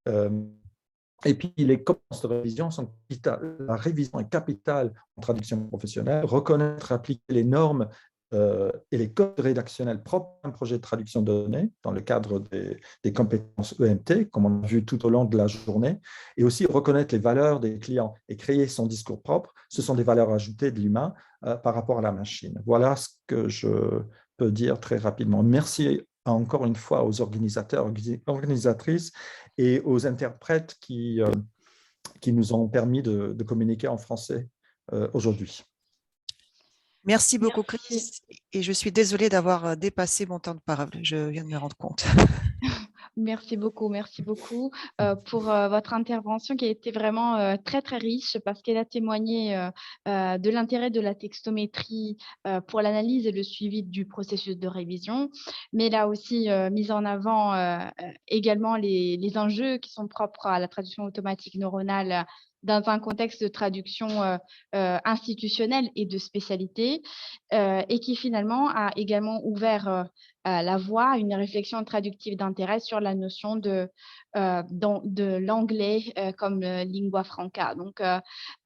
Et puis, les compétences de révision sont capitales. La révision est capitale en traduction professionnelle. Reconnaître et appliquer les normes et les codes rédactionnels propres à un projet de traduction de données dans le cadre des compétences EMT, comme on a vu tout au long de la journée, et aussi reconnaître les valeurs des clients et créer son discours propre. Ce sont des valeurs ajoutées de l'humain par rapport à la machine. Voilà ce que je peux dire très rapidement. Merci encore une fois aux organisateurs, organisatrices et aux interprètes qui nous ont permis de communiquer en français aujourd'hui. Merci beaucoup, Chris. Et je suis désolée d'avoir dépassé mon temps de parole. Je viens de me rendre compte. Merci beaucoup pour votre intervention qui a été vraiment très, très riche parce qu'elle a témoigné de l'intérêt de la textométrie pour l'analyse et le suivi du processus de révision, mais elle a aussi mis en avant également les enjeux qui sont propres à la traduction automatique neuronale dans un contexte de traduction institutionnelle et de spécialité, et qui finalement a également ouvert la voie à une réflexion traductive d'intérêt sur la notion de l'anglais comme lingua franca. Donc,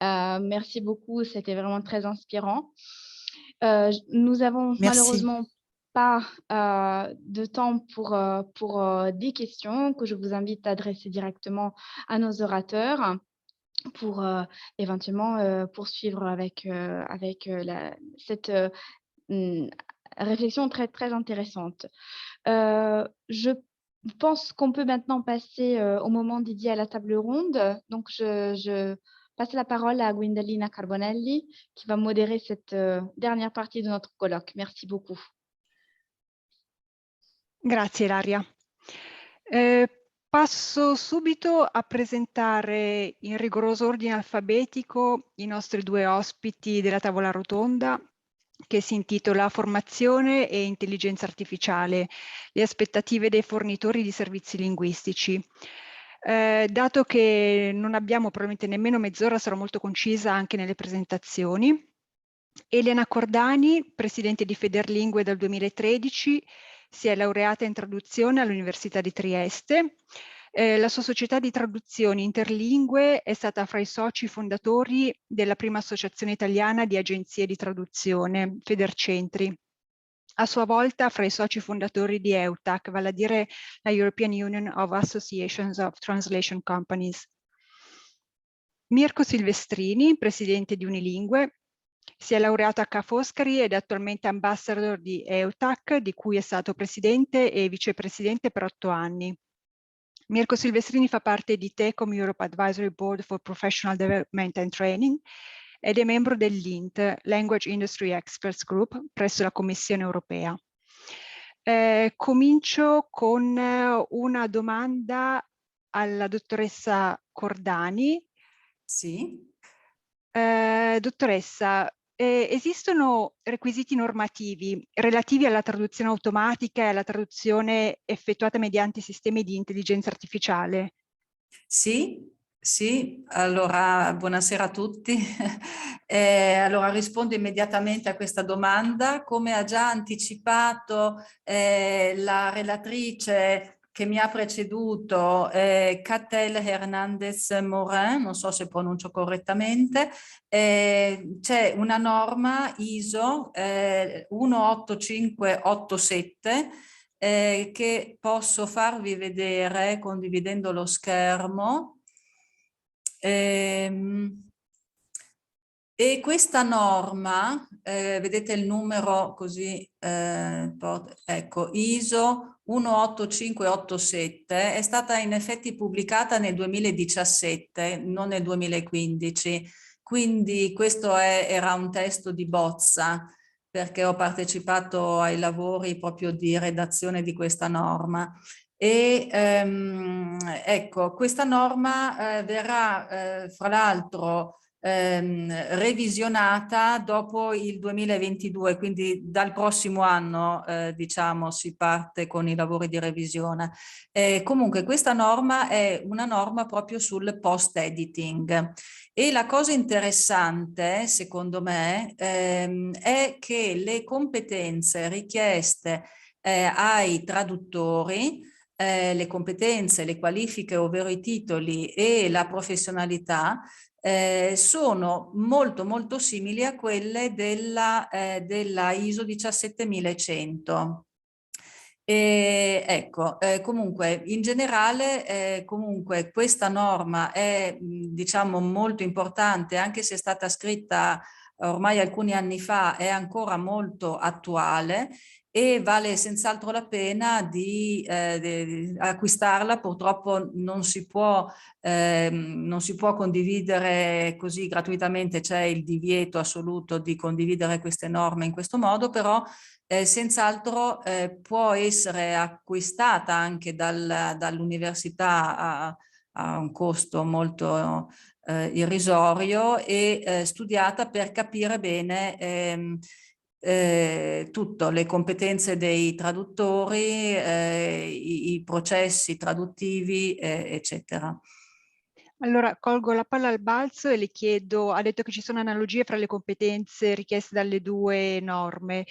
merci beaucoup, c'était vraiment très inspirant. Nous avons malheureusement pas de temps pour des questions que je vous invite à adresser directement à nos orateurs pour éventuellement poursuivre avec cette réflexion très, très intéressante. Je pense qu'on peut maintenant passer au moment dédié à la table ronde. Donc, je passe la parole à Gwendalina Carbonelli qui va modérer cette dernière partie de notre colloque. Merci beaucoup. Grazie, Ilaria. Passo subito a presentare in rigoroso ordine alfabetico i nostri due ospiti della tavola rotonda, che si intitola Formazione e intelligenza artificiale, le aspettative dei fornitori di servizi linguistici. Dato che non abbiamo probabilmente nemmeno mezz'ora, sarò molto concisa anche nelle presentazioni. Elena Cordani, presidente di Federlingue dal 2013, si è laureata in traduzione all'Università di Trieste. La sua società di traduzioni interlingue è stata fra i soci fondatori della prima associazione italiana di agenzie di traduzione, Federcentri. A sua volta fra i soci fondatori di EUTAC, vale a dire la European Union of Associations of Translation Companies. Mirko Silvestrini, presidente di Unilingue, si è laureato a Ca' Foscari ed è attualmente ambassador di EUTAC, di cui è stato presidente e vicepresidente per 8 anni. Mirko Silvestrini fa parte di TECOM Europe Advisory Board for Professional Development and Training ed è membro dell'INT, Language Industry Experts Group, presso la Commissione europea. Comincio con una domanda alla dottoressa Cordani. Sì. Dottoressa, esistono requisiti normativi relativi alla traduzione automatica e alla traduzione effettuata mediante sistemi di intelligenza artificiale? Sì, sì, allora buonasera a tutti. Allora rispondo immediatamente a questa domanda. Come ha già anticipato la relatrice che mi ha preceduto, Catel Hernandez Morin, non so se pronuncio correttamente, c'è una norma ISO 18587 che posso farvi vedere condividendo lo schermo. E questa norma, vedete il numero così, ecco, ISO 18587, è stata in effetti pubblicata nel 2017, non nel 2015, quindi questo era un testo di bozza, perché ho partecipato ai lavori proprio di redazione di questa norma. E ecco, questa norma verrà fra l'altro revisionata dopo il 2022, quindi dal prossimo anno diciamo si parte con i lavori di revisione. Comunque questa norma è una norma proprio sul post-editing e la cosa interessante secondo me è che le competenze richieste ai traduttori, le competenze, le qualifiche ovvero i titoli e la professionalità sono molto simili a quelle della ISO 17100. Ecco, comunque in generale comunque questa norma è diciamo molto importante, anche se è stata scritta ormai alcuni anni fa, è ancora molto attuale e vale senz'altro la pena di acquistarla. Purtroppo non si può condividere così gratuitamente, c'è il divieto assoluto di condividere queste norme in questo modo, però senz'altro può essere acquistata anche dall'università a un costo molto irrisorio e studiata per capire bene tutto, le competenze dei traduttori, i processi traduttivi, eccetera. Allora, colgo la palla al balzo e le chiedo, ha detto che ci sono analogie fra le competenze richieste dalle due norme.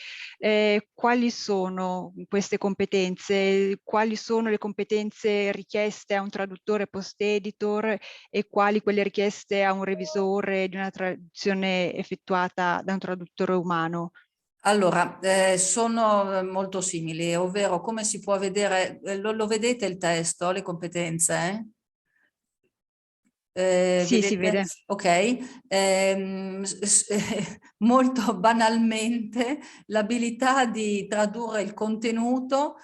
Quali sono queste competenze? Quali sono le competenze richieste a un traduttore post-editor e quali quelle richieste a un revisore di una traduzione effettuata da un traduttore umano? Allora, sono molto simili, ovvero come si può vedere, lo vedete il testo, le competenze? Sì, Vedete? si vede. Ok, molto banalmente l'abilità di tradurre il contenuto,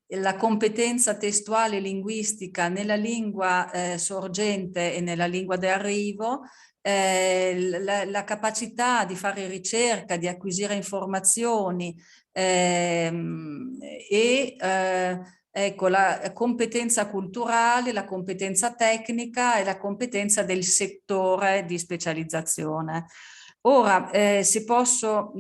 la competenza testuale e linguistica nella lingua sorgente e nella lingua d'arrivo, la capacità di fare ricerca, di acquisire informazioni ecco, la competenza culturale, la competenza tecnica e la competenza del settore di specializzazione. Ora, se posso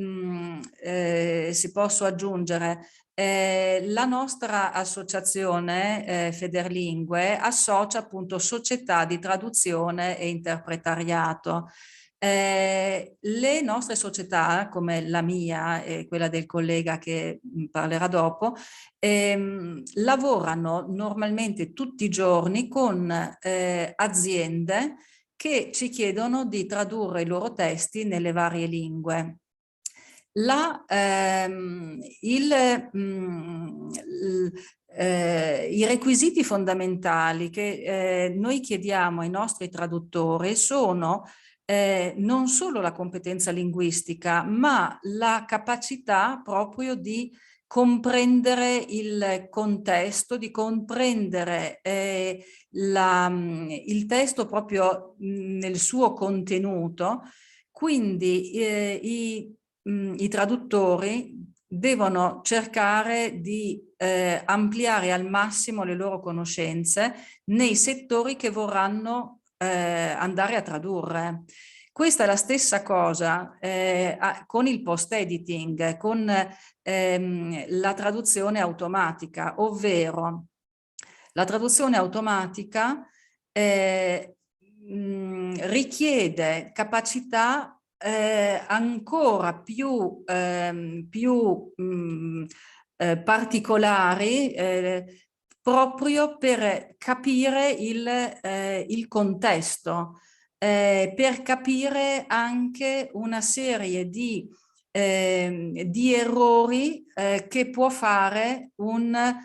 aggiungere, la nostra associazione Federlingue associa appunto società di traduzione e interpretariato. Le nostre società, come la mia e quella del collega che parlerà dopo, lavorano normalmente tutti i giorni con aziende che ci chiedono di tradurre i loro testi nelle varie lingue. I requisiti fondamentali che noi chiediamo ai nostri traduttori sono non solo la competenza linguistica, ma la capacità proprio di comprendere il contesto, di comprendere il testo proprio nel suo contenuto. Quindi i traduttori devono cercare di ampliare al massimo le loro conoscenze nei settori che vorranno andare a tradurre. Questa è la stessa cosa con il post-editing, con la traduzione automatica, ovvero la traduzione automatica richiede capacità ancora più particolari proprio per capire il contesto, per capire anche una serie di errori che può fare una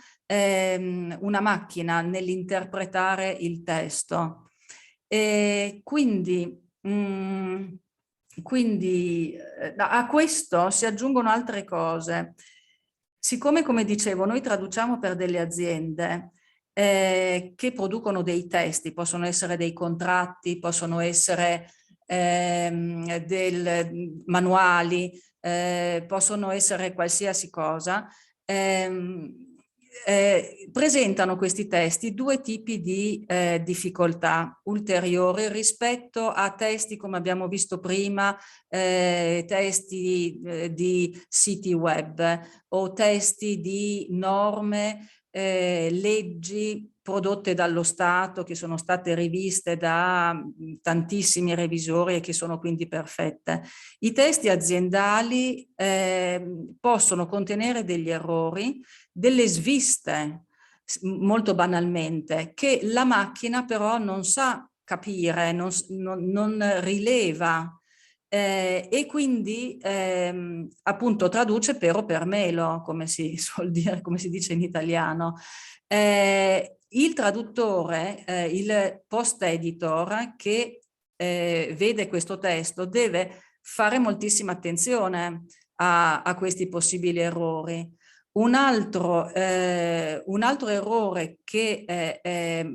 macchina nell'interpretare il testo. Quindi a questo si aggiungono altre cose. Siccome, come dicevo, noi traduciamo per delle aziende che producono dei testi, possono essere dei contratti, possono essere manuali, possono essere qualsiasi cosa, presentano questi testi due tipi di difficoltà ulteriori rispetto a testi, come abbiamo visto prima, testi di siti web o testi di norme, leggi prodotte dallo Stato che sono state riviste da tantissimi revisori e che sono quindi perfette. I testi aziendali possono contenere degli errori, delle sviste, molto banalmente, che la macchina però non sa capire, non rileva e quindi appunto traduce pero per melo, come si suol dire, come si dice in italiano. Il traduttore, il post-editor che vede questo testo deve fare moltissima attenzione a questi possibili errori. Un altro errore che è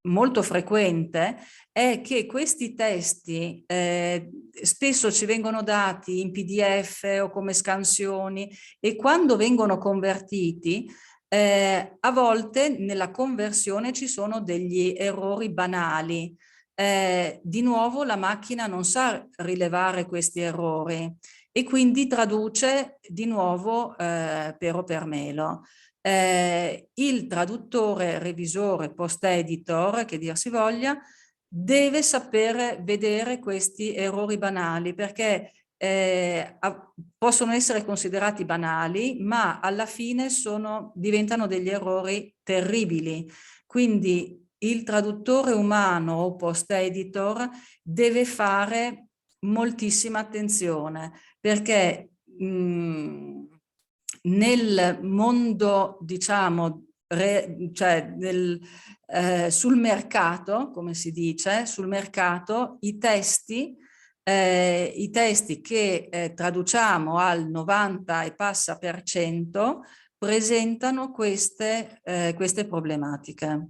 molto frequente è che questi testi spesso ci vengono dati in PDF o come scansioni e quando vengono convertiti a volte nella conversione ci sono degli errori banali. Di nuovo la macchina non sa rilevare questi errori e quindi traduce di nuovo pero per melo. Il traduttore, revisore, post-editor, che dir si voglia, deve sapere vedere questi errori banali perché possono essere considerati banali, ma alla fine diventano degli errori terribili. Quindi il traduttore umano o post-editor deve fare moltissima attenzione perché nel mondo, diciamo, sul mercato, come si dice, sul mercato i testi che traduciamo al 90 e passa per cento presentano queste problematiche.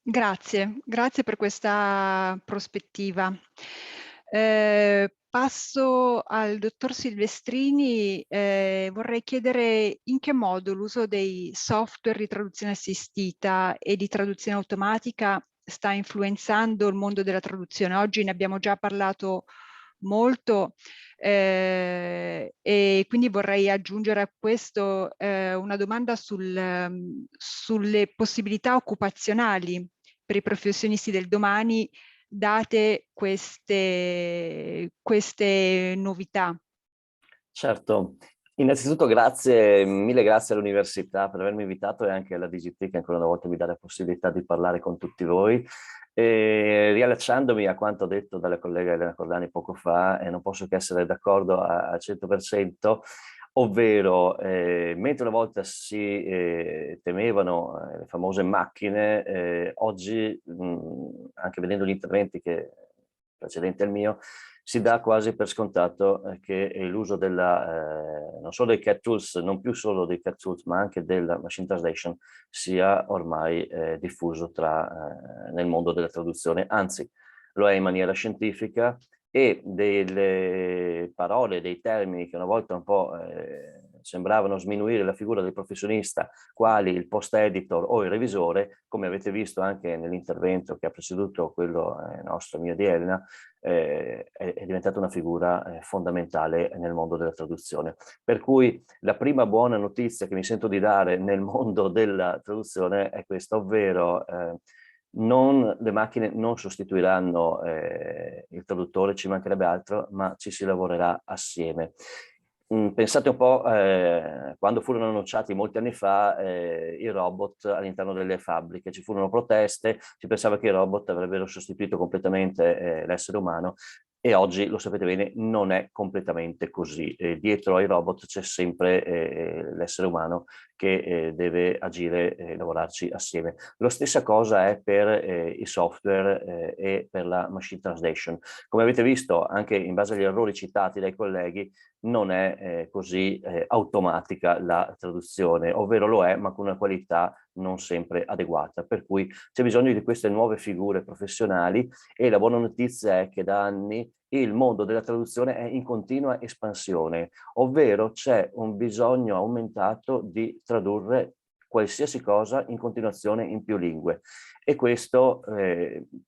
Grazie per questa prospettiva. Passo al dottor Silvestrini. Vorrei chiedere in che modo l'uso dei software di traduzione assistita e di traduzione automatica sta influenzando il mondo della traduzione. Oggi ne abbiamo già parlato molto e quindi vorrei aggiungere a questo una domanda sulle possibilità occupazionali per i professionisti del domani date queste novità. Certo, innanzitutto mille grazie all'università per avermi invitato e anche alla DGT che ancora una volta mi dà la possibilità di parlare con tutti voi. E riallacciandomi a quanto detto dalla collega Elena Cordani poco fa, non posso che essere d'accordo al 100%, ovvero mentre una volta si temevano le famose macchine, oggi anche vedendo gli interventi precedenti al mio, si dà quasi per scontato che l'uso non solo dei CAT tools, non più solo dei CAT tools, ma anche della machine translation sia ormai diffuso nel mondo della traduzione, anzi lo è in maniera scientifica e delle parole, dei termini che una volta un po' sembravano sminuire la figura del professionista, quali il post-editor o il revisore, come avete visto anche nell'intervento che ha preceduto quello nostro, mio, di Elena, è diventata una figura fondamentale nel mondo della traduzione. Per cui la prima buona notizia che mi sento di dare nel mondo della traduzione è questa, ovvero le macchine non sostituiranno il traduttore, ci mancherebbe altro, ma ci si lavorerà assieme. Pensate un po', quando furono annunciati molti anni fa i robot all'interno delle fabbriche, ci furono proteste, si pensava che i robot avrebbero sostituito completamente l'essere umano, e oggi, lo sapete bene, non è completamente così. Dietro ai robot c'è sempre l'essere umano che deve agire e lavorarci assieme. La stessa cosa è per i software e per la machine translation. Come avete visto, anche in base agli errori citati dai colleghi, non è così automatica la traduzione, ovvero lo è, ma con una qualità non sempre adeguata. Per cui c'è bisogno di queste nuove figure professionali, e la buona notizia è che da anni il mondo della traduzione è in continua espansione, ovvero c'è un bisogno aumentato di tradurre qualsiasi cosa in continuazione in più lingue. E questo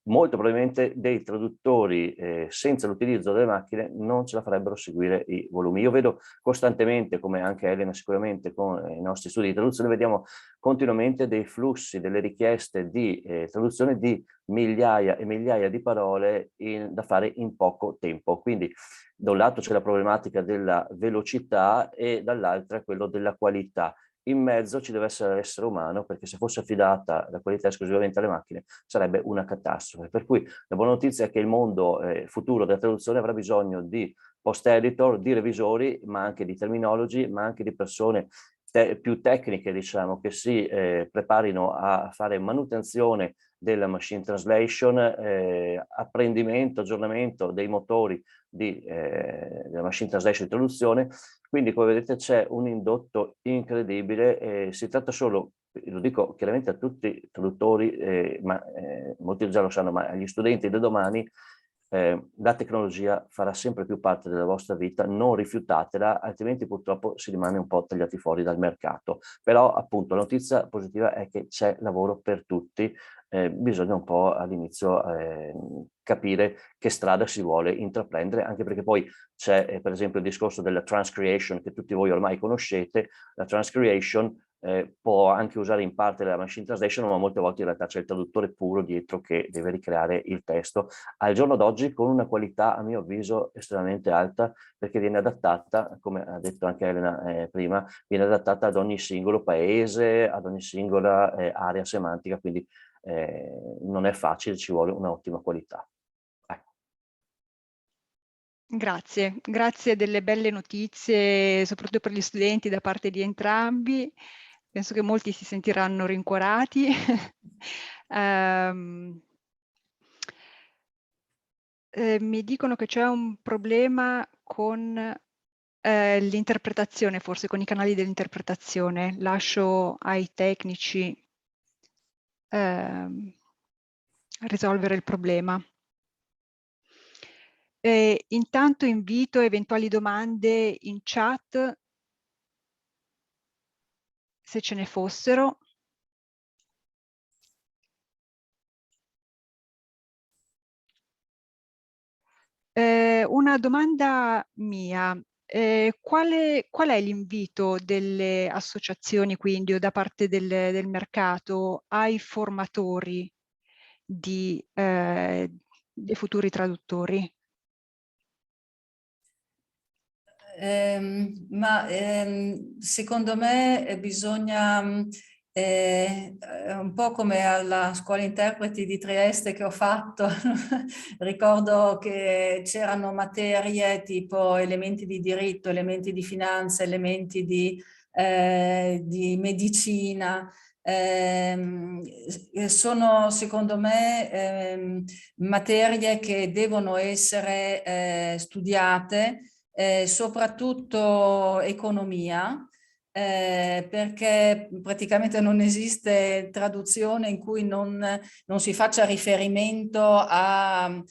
molto probabilmente dei traduttori senza l'utilizzo delle macchine non ce la farebbero seguire i volumi. Io vedo costantemente, come anche Elena sicuramente con i nostri studi di traduzione, vediamo continuamente dei flussi, delle richieste di traduzione di migliaia e migliaia di parole da fare in poco tempo. Quindi da un lato c'è la problematica della velocità e dall'altra quello della qualità. In mezzo ci deve essere l'essere umano, perché se fosse affidata la qualità esclusivamente alle macchine sarebbe una catastrofe. Per cui la buona notizia è che il mondo futuro della traduzione avrà bisogno di post-editor, di revisori, ma anche di terminologi, ma anche di persone più tecniche, diciamo, che si preparino a fare manutenzione della machine translation, apprendimento, aggiornamento dei motori della machine translation di traduzione. Quindi, come vedete, c'è un indotto incredibile. Si tratta solo, lo dico chiaramente a tutti i traduttori, ma molti già lo sanno, ma agli studenti del domani, la tecnologia farà sempre più parte della vostra vita, non rifiutatela, altrimenti purtroppo si rimane un po' tagliati fuori dal mercato. Però appunto la notizia positiva è che c'è lavoro per tutti, bisogna un po' all'inizio capire che strada si vuole intraprendere, anche perché poi c'è per esempio il discorso della transcreation che tutti voi ormai conoscete. La transcreation può anche usare in parte la machine translation, ma molte volte in realtà c'è il traduttore puro dietro che deve ricreare il testo, al giorno d'oggi con una qualità a mio avviso estremamente alta, perché viene adattata, come ha detto anche Elena prima, viene adattata ad ogni singolo paese, ad ogni singola area semantica, quindi non è facile, ci vuole un'ottima qualità. Ecco. Grazie, grazie delle belle notizie, soprattutto per gli studenti da parte di entrambi. Penso che molti si sentiranno rincuorati. Mi dicono che c'è un problema con l'interpretazione, forse con i canali dell'interpretazione. Lascio ai tecnici risolvere il problema. Intanto invito eventuali domande in chat, se ce ne fossero. Una domanda mia. Qual è l'invito delle associazioni, quindi, o da parte del mercato ai formatori dei futuri traduttori? Secondo me bisogna, un po' come alla scuola interpreti di Trieste che ho fatto, ricordo che c'erano materie tipo elementi di diritto, elementi di finanza, elementi di medicina. Sono secondo me materie che devono essere studiate, soprattutto economia, perché praticamente non esiste traduzione in cui non si faccia riferimento a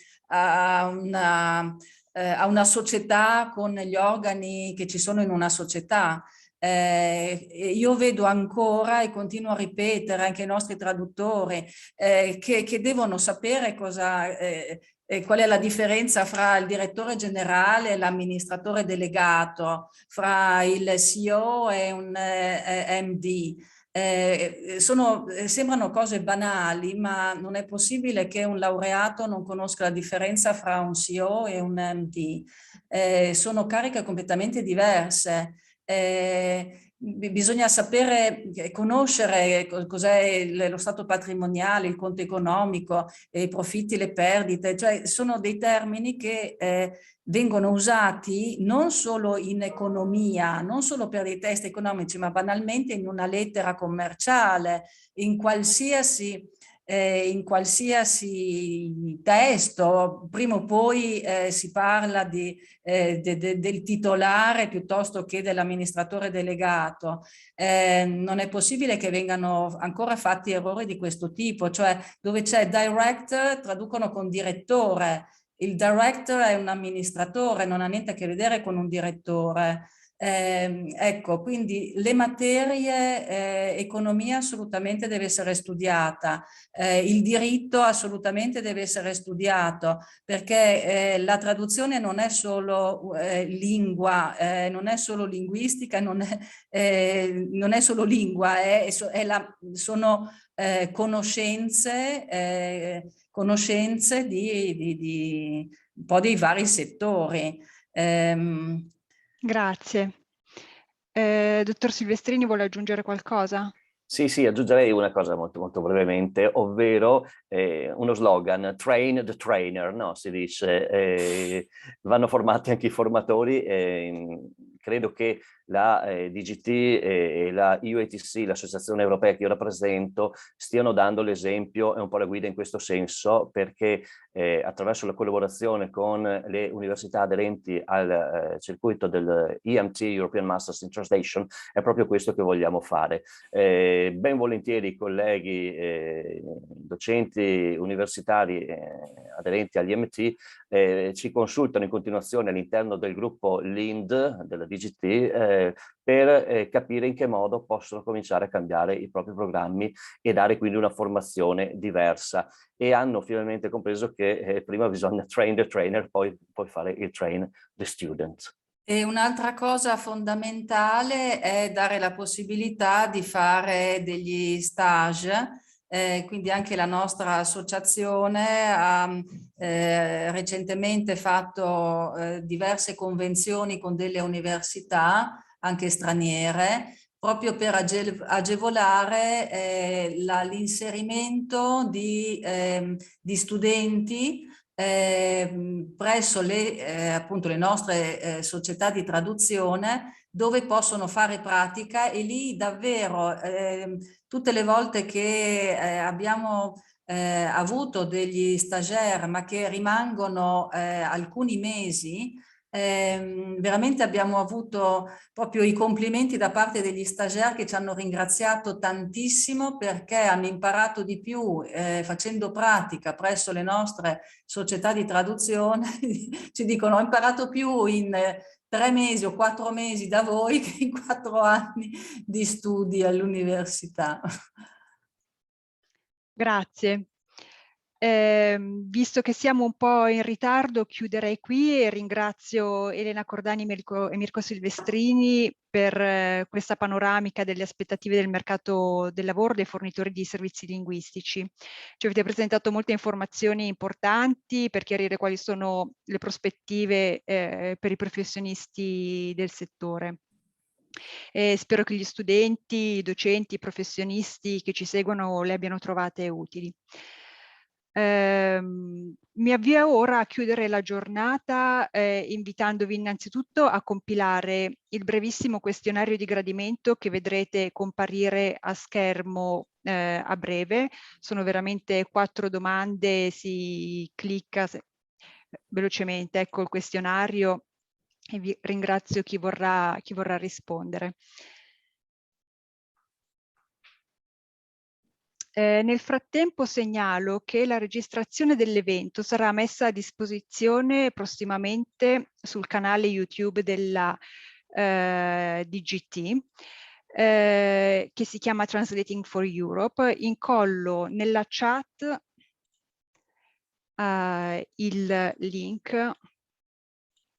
una società con gli organi che ci sono in una società. Io vedo ancora, e continuo a ripetere anche ai nostri traduttori, che devono sapere qual è la differenza fra il direttore generale e l'amministratore delegato, fra il CEO e un MD. Sembrano cose banali, ma non è possibile che un laureato non conosca la differenza fra un CEO e un MD. Sono cariche completamente diverse. Bisogna sapere, conoscere cos'è lo stato patrimoniale, il conto economico, i profitti, le perdite, cioè sono dei termini che vengono usati non solo in economia, non solo per dei test economici, ma banalmente in una lettera commerciale, in qualsiasi testo. Prima o poi si parla del titolare piuttosto che dell'amministratore delegato. Non è possibile che vengano ancora fatti errori di questo tipo, cioè dove c'è director traducono con direttore. Il director è un amministratore, non ha niente a che vedere con un direttore. Ecco, quindi le materie, economia assolutamente deve essere studiata, il diritto assolutamente deve essere studiato, perché la traduzione non è solo lingua, non è solo linguistica, non è solo lingua, sono conoscenze di un po' dei vari settori. Grazie. Dottor Silvestrini, vuole aggiungere qualcosa? Sì, aggiungerei una cosa molto, molto brevemente, ovvero uno slogan, train the trainer, no? Si dice, vanno formati anche i formatori. Credo che la DGT e la UATC, l'associazione europea che io rappresento, stiano dando l'esempio e un po' la guida in questo senso, perché attraverso la collaborazione con le università aderenti al circuito del EMT, European Masters in Translation, è proprio questo che vogliamo fare. Ben volentieri i colleghi docenti universitari aderenti agli MT ci consultano in continuazione all'interno del gruppo LIND della DGT per capire in che modo possono cominciare a cambiare i propri programmi e dare quindi una formazione diversa, e hanno finalmente compreso che prima bisogna train the trainer, poi fare il train the student. E un'altra cosa fondamentale è dare la possibilità di fare degli stage, quindi anche la nostra associazione ha recentemente fatto diverse convenzioni con delle università, anche straniere, proprio per agevolare l'inserimento di studenti presso appunto le nostre società di traduzione, dove possono fare pratica, e lì davvero tutte le volte che abbiamo avuto degli stagiaire ma che rimangono alcuni mesi, veramente abbiamo avuto proprio i complimenti da parte degli stagiaire che ci hanno ringraziato tantissimo, perché hanno imparato di più facendo pratica presso le nostre società di traduzione. Ci dicono: ho imparato più in 3 mesi o 4 mesi da voi che in 4 anni di studi all'università. Grazie. Visto che siamo un po' in ritardo, chiuderei qui e ringrazio Elena Cordani e Mirko Silvestrini per questa panoramica delle aspettative del mercato del lavoro dei fornitori di servizi linguistici. Ci avete presentato molte informazioni importanti per chiarire quali sono le prospettive per i professionisti del settore. Spero che gli studenti, i docenti, i professionisti che ci seguono le abbiano trovate utili. Mi avvio ora a chiudere la giornata invitandovi innanzitutto a compilare il brevissimo questionario di gradimento che vedrete comparire a schermo a breve. Sono veramente 4 domande, si clicca velocemente, ecco il questionario, e vi ringrazio chi vorrà rispondere. Nel frattempo segnalo che la registrazione dell'evento sarà messa a disposizione prossimamente sul canale YouTube della DGT, che si chiama Translating for Europe. Incollo nella chat il link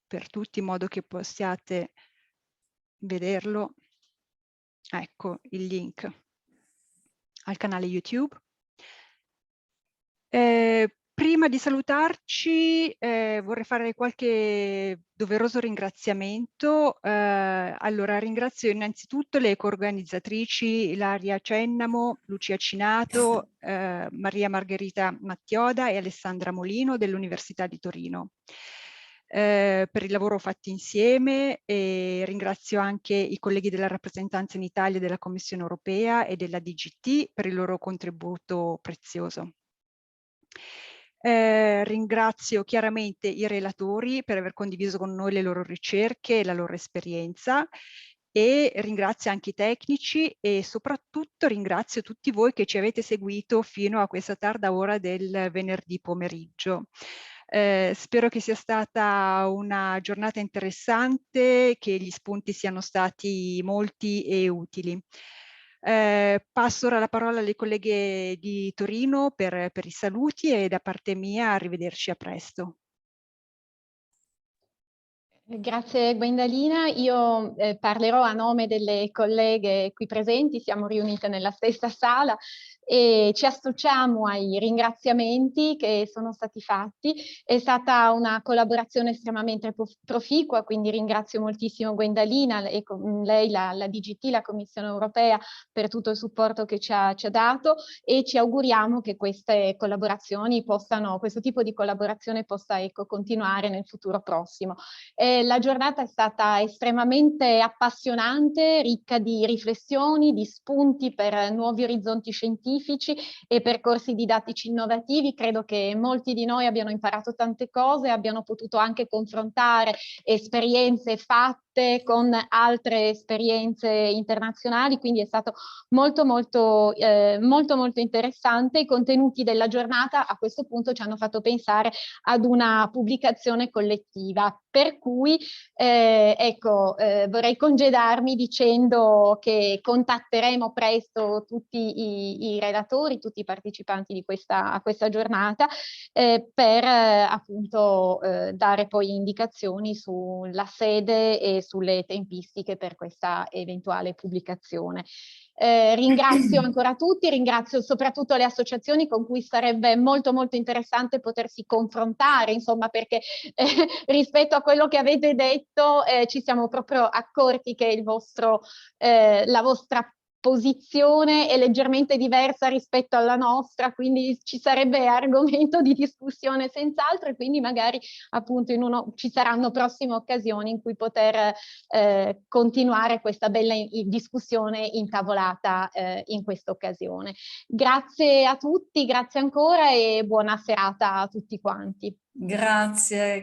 per tutti in modo che possiate vederlo. Ecco il link al canale YouTube. Prima di salutarci vorrei fare qualche doveroso ringraziamento. Allora ringrazio innanzitutto le coorganizzatrici Ilaria Cennamo, Lucia Cinato, Maria Margherita Mattioda e Alessandra Molino dell'Università di Torino. Per il lavoro fatto insieme, e ringrazio anche i colleghi della rappresentanza in Italia della Commissione Europea e della DGT per il loro contributo prezioso. Ringrazio chiaramente i relatori per aver condiviso con noi le loro ricerche e la loro esperienza, e ringrazio anche i tecnici e soprattutto ringrazio tutti voi che ci avete seguito fino a questa tarda ora del venerdì pomeriggio. Spero che sia stata una giornata interessante, che gli spunti siano stati molti e utili. Passo ora la parola alle colleghe di Torino per i saluti, e da parte mia arrivederci, a presto. Grazie Gwendalina, io parlerò a nome delle colleghe qui presenti, siamo riunite nella stessa sala e ci associamo ai ringraziamenti che sono stati fatti. È stata una collaborazione estremamente proficua, quindi ringrazio moltissimo Gwendalina e con lei la DGT, la Commissione Europea, per tutto il supporto che ci ha dato, e ci auguriamo che queste collaborazioni questo tipo di collaborazione possa continuare nel futuro prossimo. La giornata è stata estremamente appassionante, ricca di riflessioni, di spunti per nuovi orizzonti scientifici e percorsi didattici innovativi. Credo che molti di noi abbiano imparato tante cose, abbiano potuto anche confrontare esperienze fatte con altre esperienze internazionali, quindi è stato molto interessante. I contenuti della giornata a questo punto ci hanno fatto pensare ad una pubblicazione collettiva, per cui vorrei congedarmi dicendo che contatteremo presto tutti i relatori, tutti i partecipanti a questa giornata, per appunto dare poi indicazioni sulla sede e sulle tempistiche per questa eventuale pubblicazione. Ringrazio ancora tutti, ringrazio soprattutto le associazioni con cui sarebbe molto interessante potersi confrontare, insomma, perché rispetto a quello che avete detto ci siamo proprio accorti che la vostra posizione è leggermente diversa rispetto alla nostra, quindi ci sarebbe argomento di discussione senz'altro, e quindi magari appunto ci saranno prossime occasioni in cui poter continuare questa bella discussione intavolata in questa occasione. Grazie a tutti, grazie ancora e buona serata a tutti quanti. Grazie.